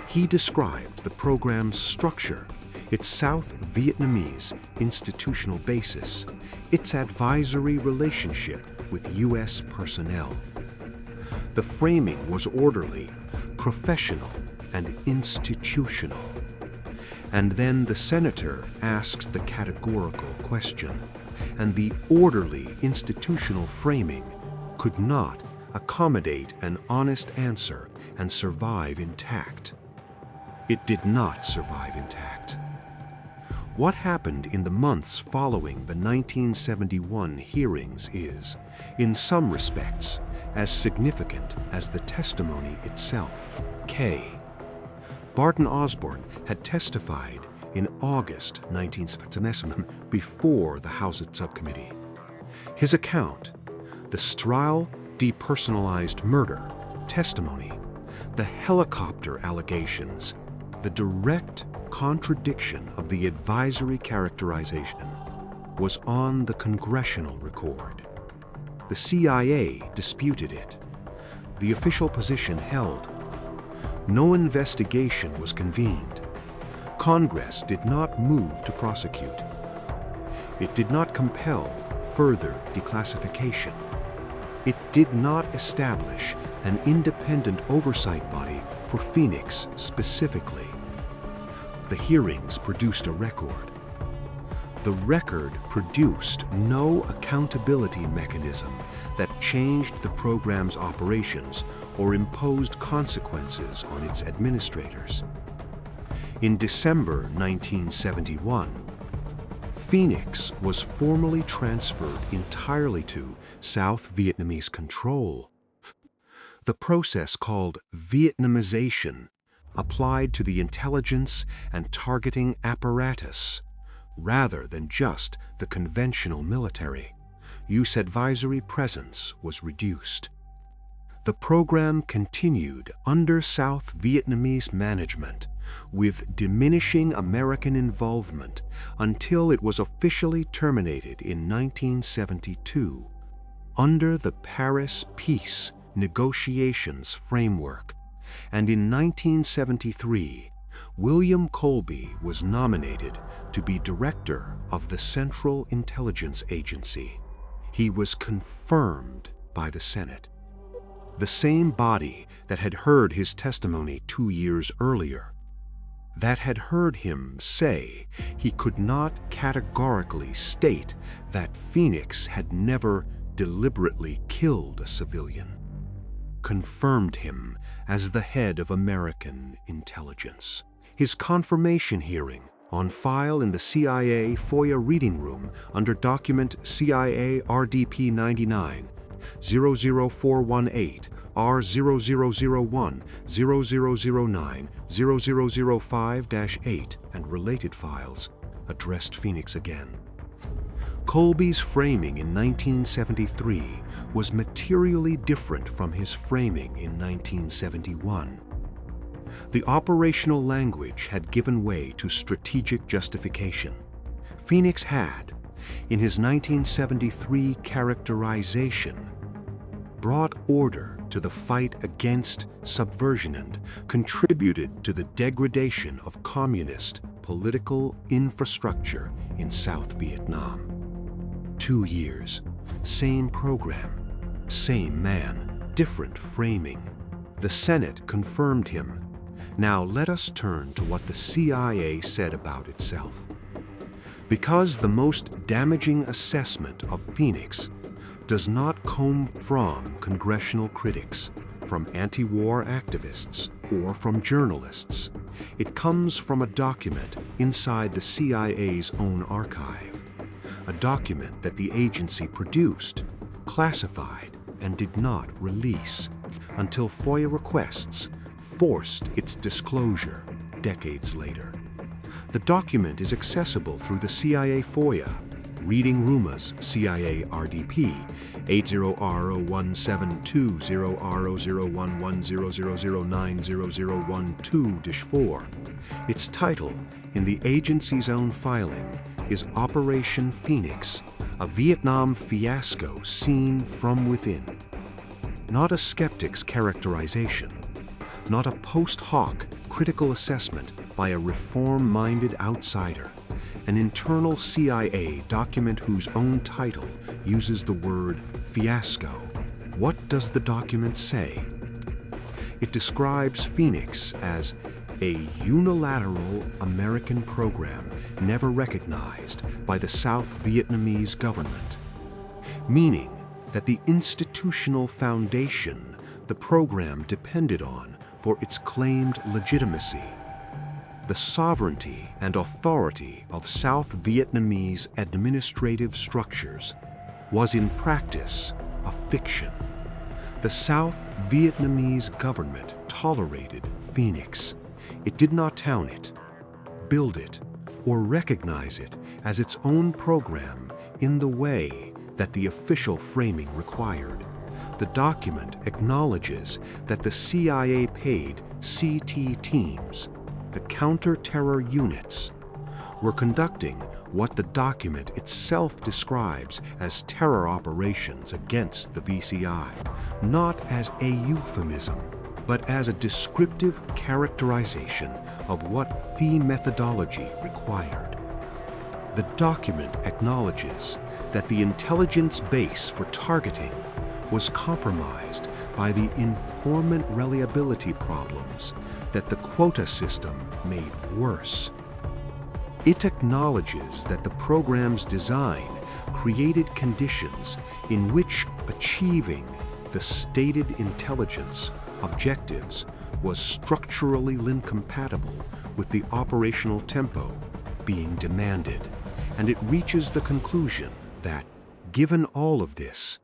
He described the program's structure, its South Vietnamese institutional basis, its advisory relationship with U.S. personnel. The framing was orderly, professional, and institutional. And then the senator asked the categorical question, and the orderly institutional framing could not accommodate an honest answer and survive intact. It did not survive intact. What happened in the months following the 1971 hearings is, in some respects, as significant as the testimony itself. K. Barton Osborne had testified in August 1977 before the House Subcommittee. His account, the sterile, depersonalized murder testimony, the helicopter allegations, the direct contradiction of the advisory characterization, was on the congressional record. The CIA disputed it. The official position held. No investigation was convened. Congress did not move to prosecute. It did not compel further declassification. It did not establish an independent oversight body for Phoenix specifically. The hearings produced a record. The record produced no accountability mechanism that changed the program's operations or imposed consequences on its administrators. In December 1971, Phoenix was formally transferred entirely to South Vietnamese control. The process called Vietnamization applied to the intelligence and targeting apparatus rather than just the conventional military. Use advisory presence was reduced. The program continued under South Vietnamese management with diminishing American involvement until it was officially terminated in 1972 under the Paris Peace Negotiations framework, and in 1973, William Colby was nominated to be director of the Central Intelligence Agency. He was confirmed by the Senate, the same body that had heard his testimony 2 years earlier, that had heard him say he could not categorically state that Phoenix had never deliberately killed a civilian, confirmed him as the head of American intelligence. His confirmation hearing, on file in the CIA FOIA reading room under document CIA RDP 99, 00418, R0001, 0009, 0005-8, and related files, addressed Phoenix again. Colby's framing in 1973 was materially different from his framing in 1971. The operational language had given way to strategic justification. Phoenix had, in his 1973 characterization, brought order to the fight against subversion and contributed to the degradation of communist political infrastructure in South Vietnam. 2 years, same program, same man, different framing. The Senate confirmed him. Now let us turn to what the CIA said about itself. Because the most damaging assessment of Phoenix does not come from congressional critics, from anti-war activists, or from journalists. It comes from a document inside the CIA's own archive, a document that the agency produced, classified, and did not release until FOIA requests forced its disclosure decades later. The document is accessible through the CIA FOIA, Reading Ruma's CIA RDP 80R0172-0R0011000900012-4. Its title, in the agency's own filing, is Operation Phoenix, a Vietnam fiasco seen from within. Not a skeptic's characterization, not a post hoc critical assessment by a reform-minded outsider, an internal CIA document whose own title uses the word fiasco. What does the document say? It describes Phoenix as a unilateral American program never recognized by the South Vietnamese government, meaning that the institutional foundation the program depended on for its claimed legitimacy, the sovereignty and authority of South Vietnamese administrative structures, was in practice a fiction. The South Vietnamese government tolerated Phoenix. It did not tout it, build it, or recognize it as its own program in the way that the official framing required. The document acknowledges that the CIA paid CT teams, the counter-terror units, were conducting what the document itself describes as terror operations against the VCI, not as a euphemism, but as a descriptive characterization of what the methodology required. The document acknowledges that the intelligence base for targeting was compromised by the informant reliability problems that the quota system made worse. It acknowledges that the program's design created conditions in which achieving the stated intelligence objectives was structurally incompatible with the operational tempo being demanded, and it reaches the conclusion that, given all of this,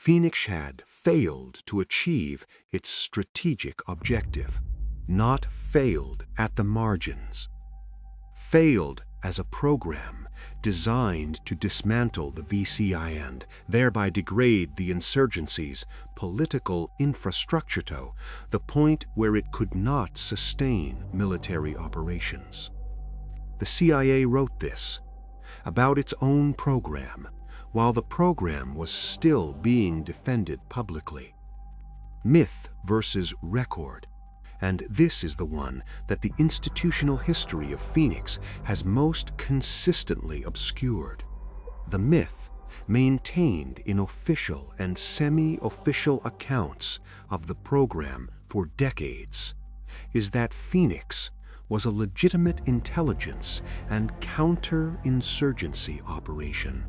Phoenix had failed to achieve its strategic objective, not failed at the margins. Failed as a program designed to dismantle the VCI and thereby degrade the insurgency's political infrastructure to the point where it could not sustain military operations. The CIA wrote this about its own program while the program was still being defended publicly. Myth versus record. And this is the one that the institutional history of Phoenix has most consistently obscured. The myth, maintained in official and semi-official accounts of the program for decades, is that Phoenix was a legitimate intelligence and counter-insurgency operation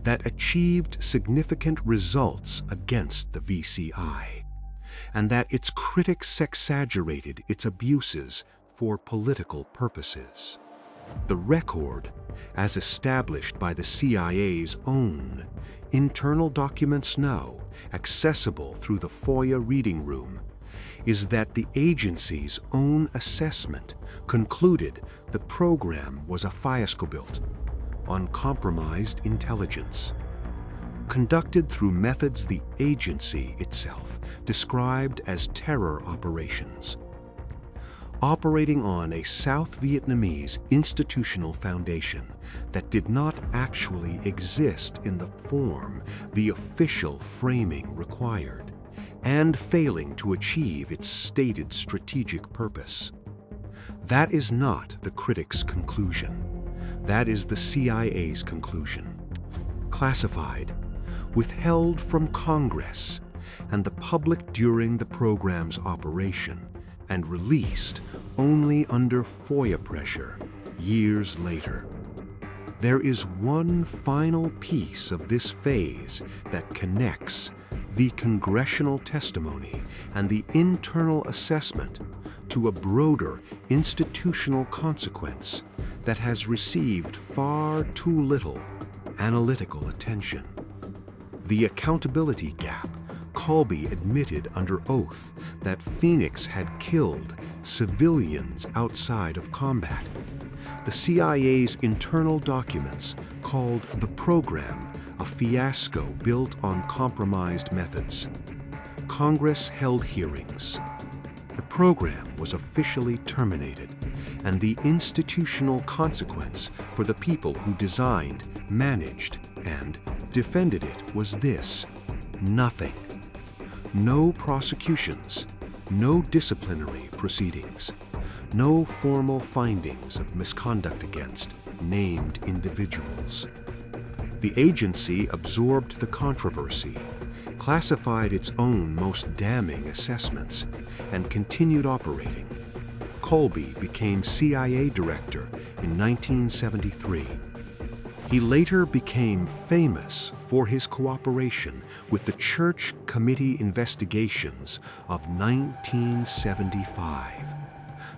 that achieved significant results against the VCI, and that its critics exaggerated its abuses for political purposes. The record, as established by the CIA's own internal documents now accessible through the FOIA reading room, is that the agency's own assessment concluded the program was a fiasco-built on compromised intelligence, conducted through methods the agency itself described as terror operations, operating on a South Vietnamese institutional foundation that did not actually exist in the form the official framing required, and failing to achieve its stated strategic purpose. That is not the critics' conclusion. That is the CIA's conclusion. Classified, withheld from Congress and the public during the program's operation, and released only under FOIA pressure years later. There is one final piece of this phase that connects the congressional testimony and the internal assessment to a broader institutional consequence that has received far too little analytical attention. The accountability gap. Colby admitted under oath that Phoenix had killed civilians outside of combat. The CIA's internal documents called the program a fiasco built on compromised methods. Congress held hearings. The program was officially terminated, and the institutional consequence for the people who designed, managed, and defended it was this: nothing. No prosecutions, no disciplinary proceedings, no formal findings of misconduct against named individuals. The agency absorbed the controversy, classified its own most damning assessments, and continued operating. Colby became CIA director in 1973. He later became famous for his cooperation with the Church Committee investigations of 1975,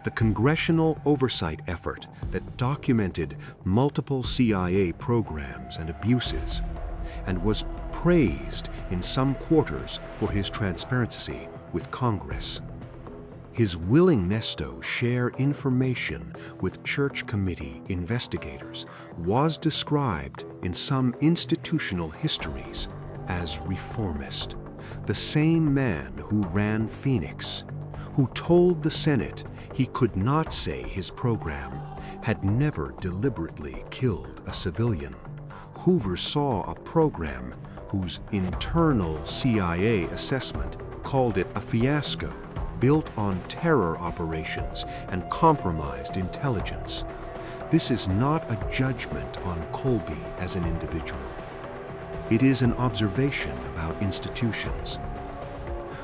the congressional oversight effort that documented multiple CIA programs and abuses, and was praised in some quarters for his transparency with Congress. His willingness to share information with Church Committee investigators was described in some institutional histories as reformist. The same man who ran Phoenix, who told the Senate he could not say his program had never deliberately killed a civilian. Hoover saw a program whose internal CIA assessment called it a fiasco, built on terror operations and compromised intelligence. This is not a judgment on Colby as an individual. It is an observation about institutions,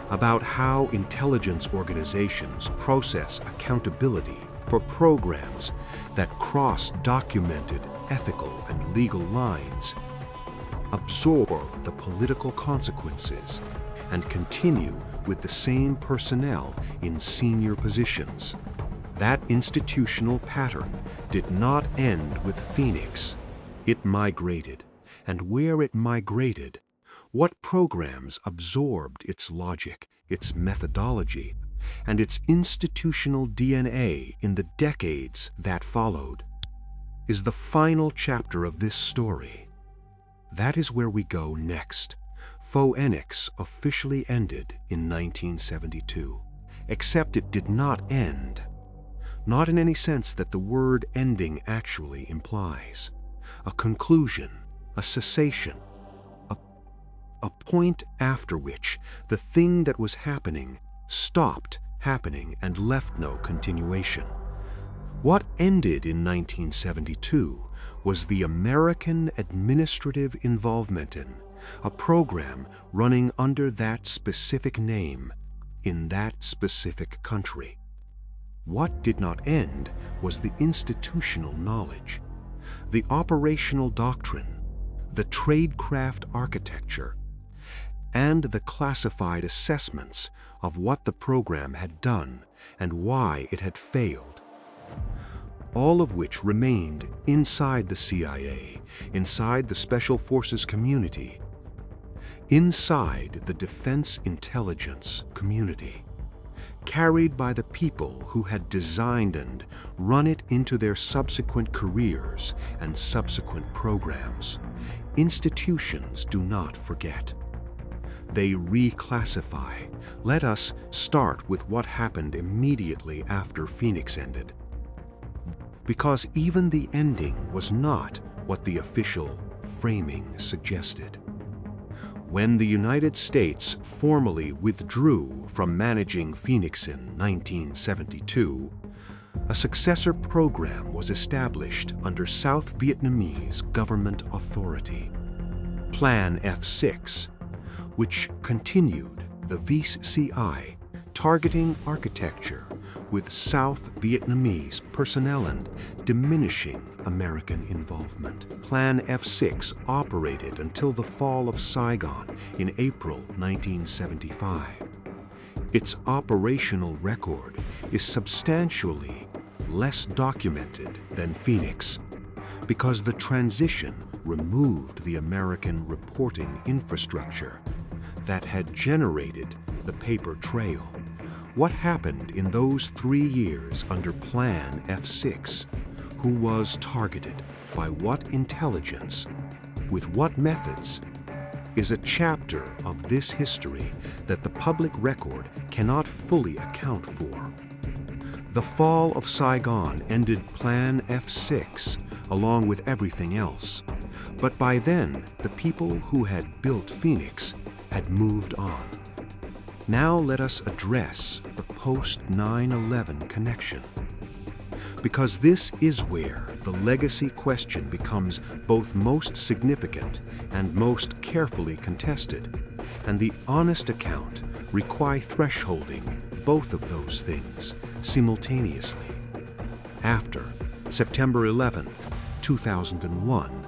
about how intelligence organizations process accountability for programs that cross documented ethical and legal lines, absorb the political consequences, and continue with the same personnel in senior positions. That institutional pattern did not end with Phoenix. It migrated, and where it migrated What programs absorbed its logic, its methodology, and its institutional DNA in the decades that followed, is the final chapter of this story. That is where we go next. Phoenix officially ended in 1972, except it did not end. Not in any sense that the word ending actually implies. A conclusion, a cessation, a point after which the thing that was happening stopped happening and left no continuation. What ended in 1972 was the American administrative involvement in a program running under that specific name in that specific country. What did not end was the institutional knowledge, the operational doctrine, the tradecraft architecture, and the classified assessments of what the program had done and why it had failed. All of which remained inside the CIA, inside the Special Forces community, inside the Defense Intelligence community, carried by the people who had designed and run it into their subsequent careers and subsequent programs. Institutions do not forget. They reclassify. Let us start with what happened immediately after Phoenix ended. Because even the ending was not what the official framing suggested. When the United States formally withdrew from managing Phoenix in 1972, a successor program was established under South Vietnamese government authority, Plan F6, which continued the VCI targeting architecture with South Vietnamese personnel and diminishing American involvement. Plan F6 operated until the fall of Saigon in April 1975. Its operational record is substantially less documented than Phoenix because the transition removed the American reporting infrastructure that had generated the paper trail. What happened in those 3 years under Plan F6? Who was targeted? By what intelligence? With what methods? Is a chapter of this history that the public record cannot fully account for. The fall of Saigon ended Plan F6 along with everything else. But by then, the people who had built Phoenix had moved on. Now let us address the post-9/11 connection. Because this is where the legacy question becomes both most significant and most carefully contested, and the honest account requires thresholding both of those things simultaneously. After September 11th, 2001,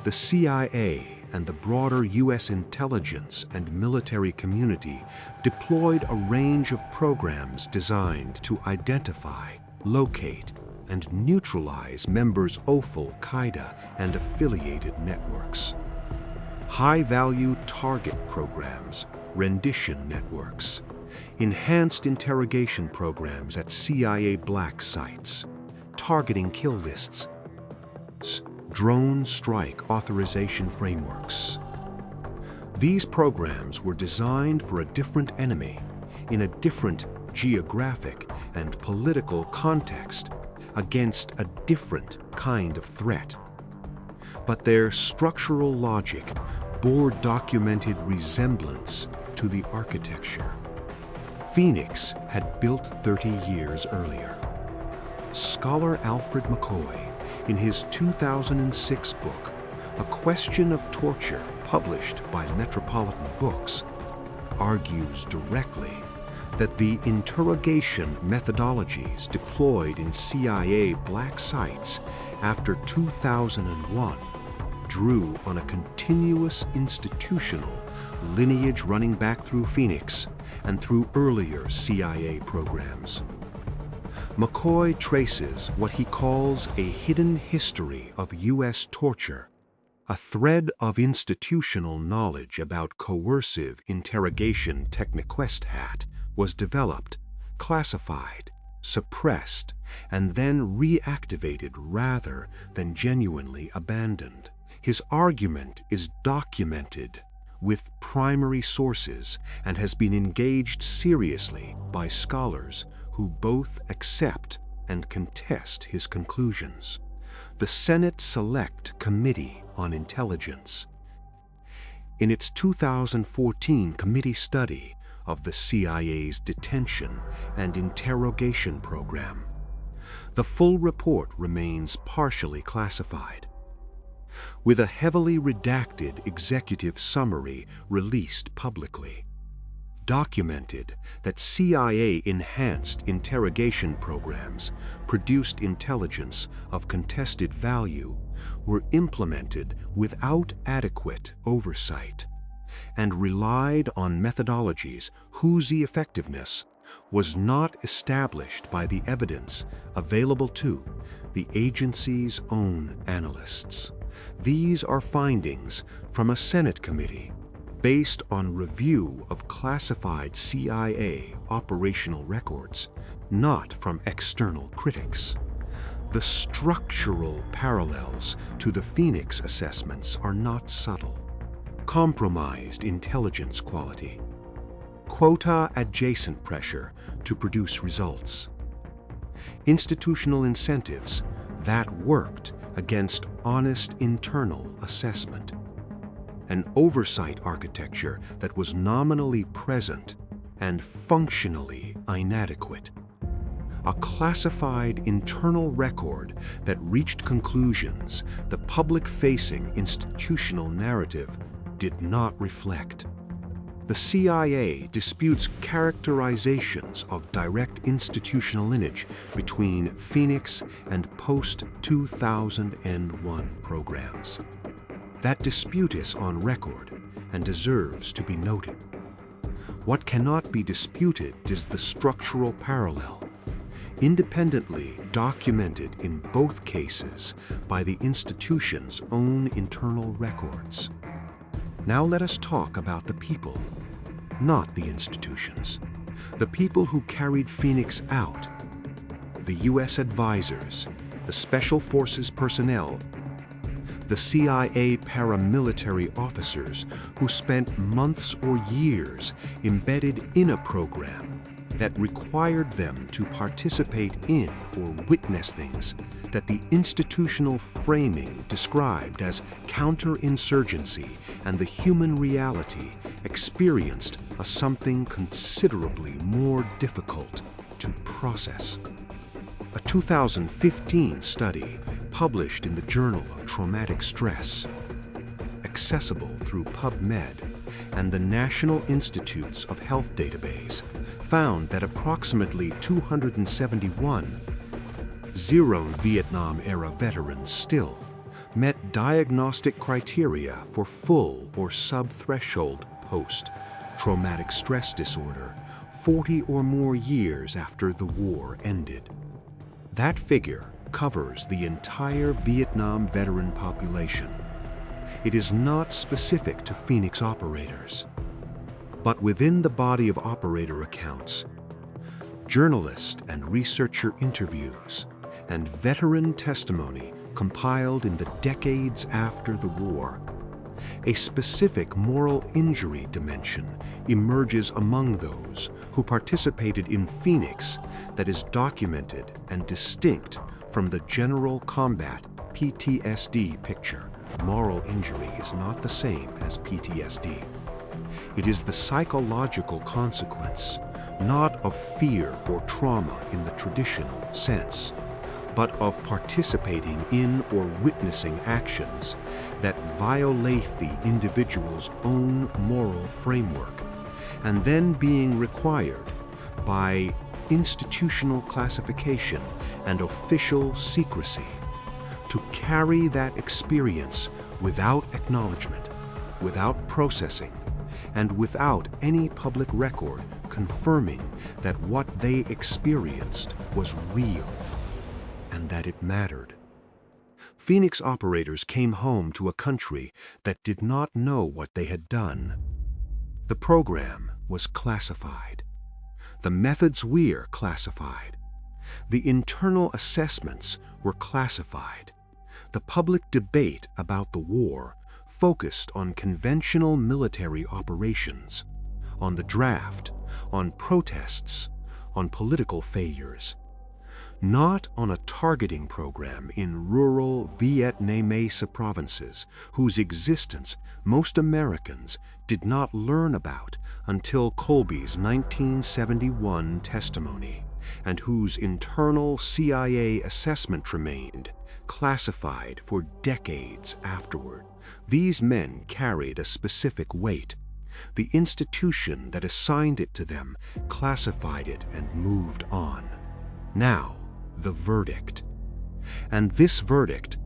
the CIA and the broader U.S. intelligence and military community deployed a range of programs designed to identify, locate, and neutralize members of Al-Qaeda and affiliated networks. High-value target programs, rendition networks, enhanced interrogation programs at CIA black sites, targeting kill lists, drone strike authorization frameworks. These programs were designed for a different enemy, in a different geographic and political context, against a different kind of threat. But their structural logic bore documented resemblance to the architecture Phoenix had built 30 years earlier. Scholar Alfred McCoy, in his 2006 book, A Question of Torture, published by Metropolitan Books, argues directly that the interrogation methodologies deployed in CIA black sites after 2001 drew on a continuous institutional lineage running back through Phoenix and through earlier CIA programs. McCoy traces what he calls a hidden history of U.S. torture, A thread of institutional knowledge about coercive interrogation techniquest was developed, classified, suppressed, and then reactivated rather than genuinely abandoned. His argument is documented with primary sources and has been engaged seriously by scholars who both accept and contest his conclusions. The Senate Select Committee on Intelligence, in its 2014 committee study of the CIA's detention and interrogation program, the full report remains partially classified, with a heavily redacted executive summary released publicly, documented that CIA-enhanced interrogation programs produced intelligence of contested value were implemented without adequate oversight and relied on methodologies whose effectiveness was not established by the evidence available to the agency's own analysts. These are findings from a Senate committee based on review of classified CIA operational records, not from external critics. The structural parallels to the Phoenix assessments are not subtle. Compromised intelligence quality, quota-adjacent pressure to produce results, institutional incentives that worked against honest internal assessment, an oversight architecture that was nominally present and functionally inadequate, a classified internal record that reached conclusions the public-facing institutional narrative did not reflect. The CIA disputes characterizations of direct institutional lineage between Phoenix and post-2001 programs. That dispute is on record and deserves to be noted. What cannot be disputed is the structural parallel, independently documented in both cases by the institution's own internal records. Now let us talk about the people, not the institutions. The people who carried Phoenix out, the U.S. advisors, the Special Forces personnel, the CIA paramilitary officers who spent months or years embedded in a program that required them to participate in or witness things that the institutional framing described as counterinsurgency and the human reality experienced a something considerably more difficult to process. A 2015 study published in the Journal of Traumatic Stress, accessible through PubMed and the National Institutes of Health database, found that approximately 271 Vietnam-era veterans still met diagnostic criteria for full or sub-threshold post-traumatic stress disorder 40 or more years after the war ended. That figure covers the entire Vietnam veteran population. It is not specific to Phoenix operators. But within the body of operator accounts, journalist and researcher interviews, and veteran testimony compiled in the decades after the war, a specific moral injury dimension emerges among those who participated in Phoenix that is documented and distinct from the general combat PTSD picture. Moral injury is not the same as PTSD. It is the psychological consequence, not of fear or trauma in the traditional sense, but of participating in or witnessing actions that violate the individual's own moral framework, and then being required by institutional classification and official secrecy to carry that experience without acknowledgement, without processing, and without any public record confirming that what they experienced was real and that it mattered. Phoenix operators came home to a country that did not know what they had done. The program was classified. The methods were classified. The internal assessments were classified. The public debate about the war focused on conventional military operations, on the draft, on protests, on political failures, not on a targeting program in rural Vietnamese provinces whose existence most Americans did not learn about until Colby's 1971 testimony, and whose internal CIA assessment remained classified for decades afterward. These men carried a specific weight. The institution that assigned it to them classified it and moved on. Now, the verdict. And this verdict,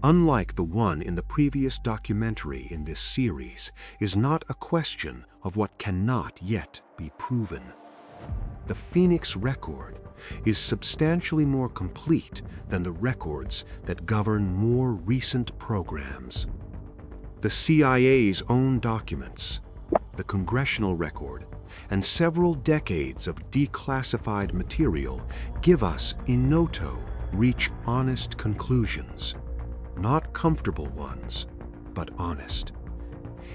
unlike the one in the previous documentary in this series, is not a question of what cannot yet be proven. The Phoenix record is substantially more complete than the records that govern more recent programs. The CIA's own documents, the congressional record, and several decades of declassified material give us in toto reach honest conclusions. Not comfortable ones, but honest.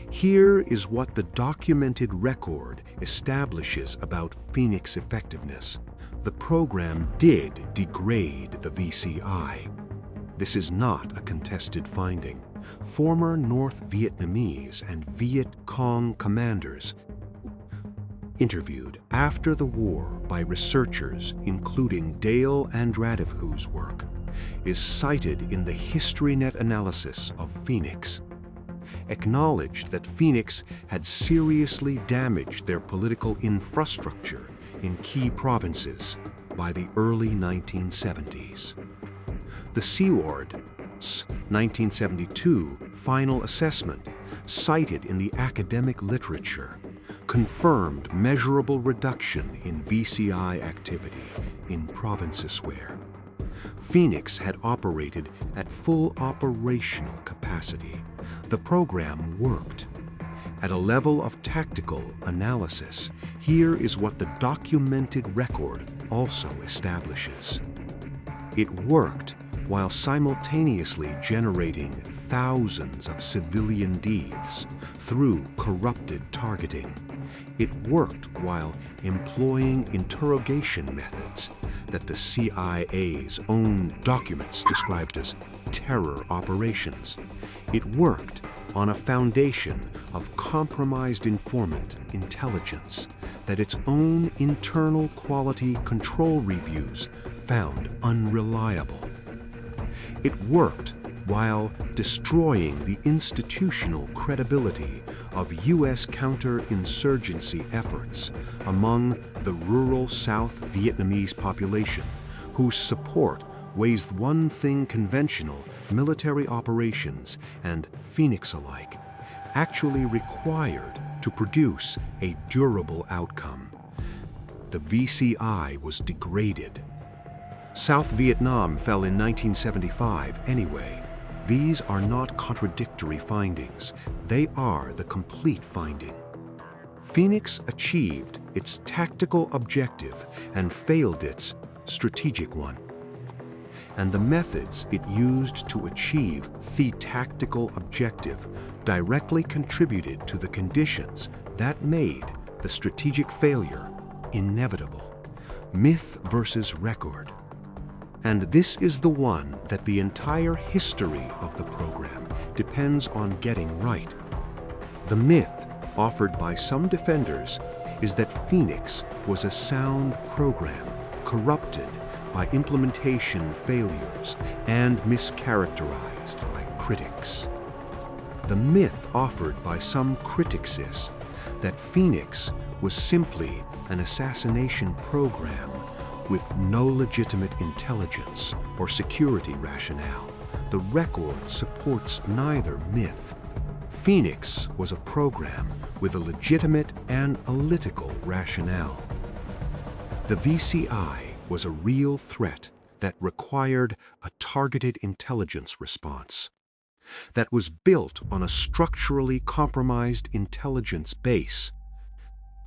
Here is what the documented record establishes about Phoenix effectiveness. The program did degrade the VCI. This is not a contested finding. Former North Vietnamese and Viet Cong commanders interviewed after the war by researchers including Dale Andradivhu's work is cited in the HistoryNet analysis of Phoenix, acknowledged that Phoenix had seriously damaged their political infrastructure in key provinces by the early 1970s. The SEWARD's 1972 final assessment, cited in the academic literature, confirmed measurable reduction in VCI activity in provinces where Phoenix had operated at full operational capacity. The program worked. At a level of tactical analysis, here is what the documented record also establishes. It worked while simultaneously generating thousands of civilian deaths through corrupted targeting. It worked while employing interrogation methods that the CIA's own documents described as terror operations. It worked on a foundation of compromised informant intelligence that its own internal quality control reviews found unreliable. It worked while destroying the institutional credibility of U.S. counterinsurgency efforts among the rural South Vietnamese population, whose support weighs one thing conventional military operations and Phoenix alike actually required to produce a durable outcome. The VCI was degraded. South Vietnam fell in 1975 anyway. These are not contradictory findings. They are the complete finding. Phoenix achieved its tactical objective and failed its strategic one. And the methods it used to achieve the tactical objective directly contributed to the conditions that made the strategic failure inevitable. Myth versus record. And this is the one that the entire history of the program depends on getting right. The myth offered by some defenders is that Phoenix was a sound program corrupted by implementation failures and mischaracterized by critics. The myth offered by some critics is that Phoenix was simply an assassination program with no legitimate intelligence or security rationale. The record supports neither myth. Phoenix was a program with a legitimate and analytical rationale. The VCI was a real threat that required a targeted intelligence response, that was built on a structurally compromised intelligence base,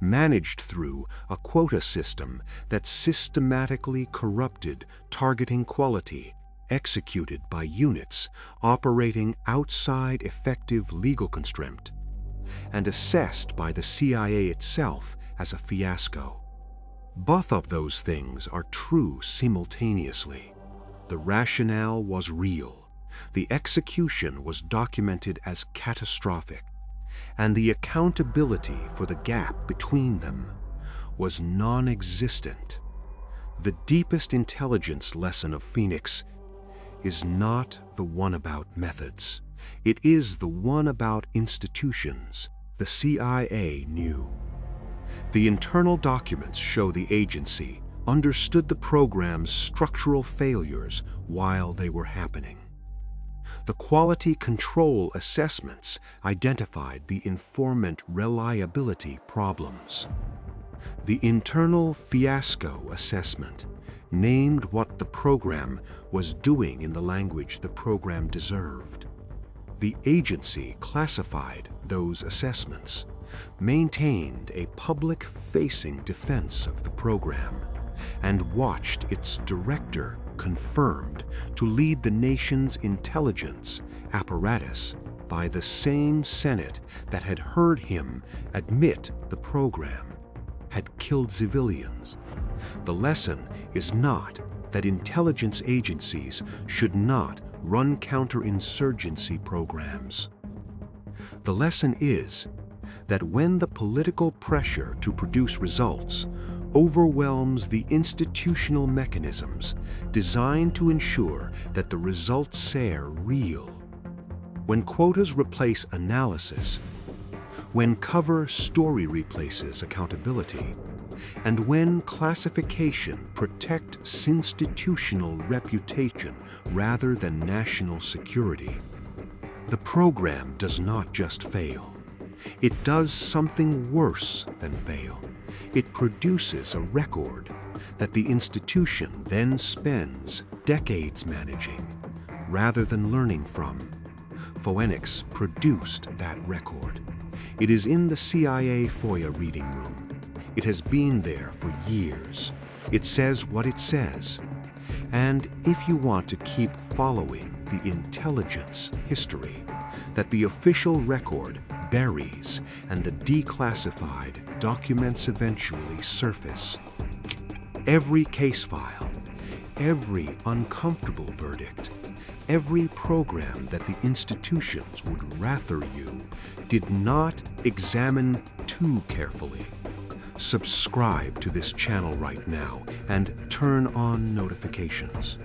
managed through a quota system that systematically corrupted targeting quality, executed by units operating outside effective legal constraint, and assessed by the CIA itself as a fiasco. Both of those things are true simultaneously. The rationale was real, the execution was documented as catastrophic, and the accountability for the gap between them was non-existent. The deepest intelligence lesson of Phoenix is not the one about methods. It is the one about institutions. The CIA knew. The internal documents show the agency understood the program's structural failures while they were happening. The quality control assessments identified the informant reliability problems. The internal fiasco assessment named what the program was doing in the language the program deserved. The agency classified those assessments, maintained a public-facing defense of the program, and watched its director confirmed to lead the nation's intelligence apparatus by the same Senate that had heard him admit the program had killed civilians. The lesson is not that intelligence agencies should not run counterinsurgency programs. The lesson is that when the political pressure to produce results overwhelms the institutional mechanisms designed to ensure that the results are real, when quotas replace analysis, when cover story replaces accountability, and when classification protects institutional reputation rather than national security, the program does not just fail. It does something worse than fail. It produces a record that the institution then spends decades managing rather than learning from. Phoenix produced that record. It is in the CIA FOIA reading room. It has been there for years. It says what it says. And if you want to keep following the intelligence history that the official record buries and the declassified documents eventually surface, every case file, every uncomfortable verdict, every program that the institutions would rather you did not examine too carefully. Subscribe to this channel right now and turn on notifications.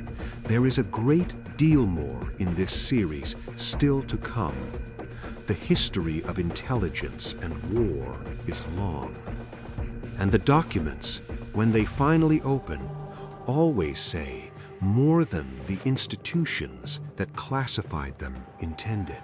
There is a great deal more in this series still to come. The history of intelligence and war is long. And the documents, when they finally open, always say more than the institutions that classified them intended.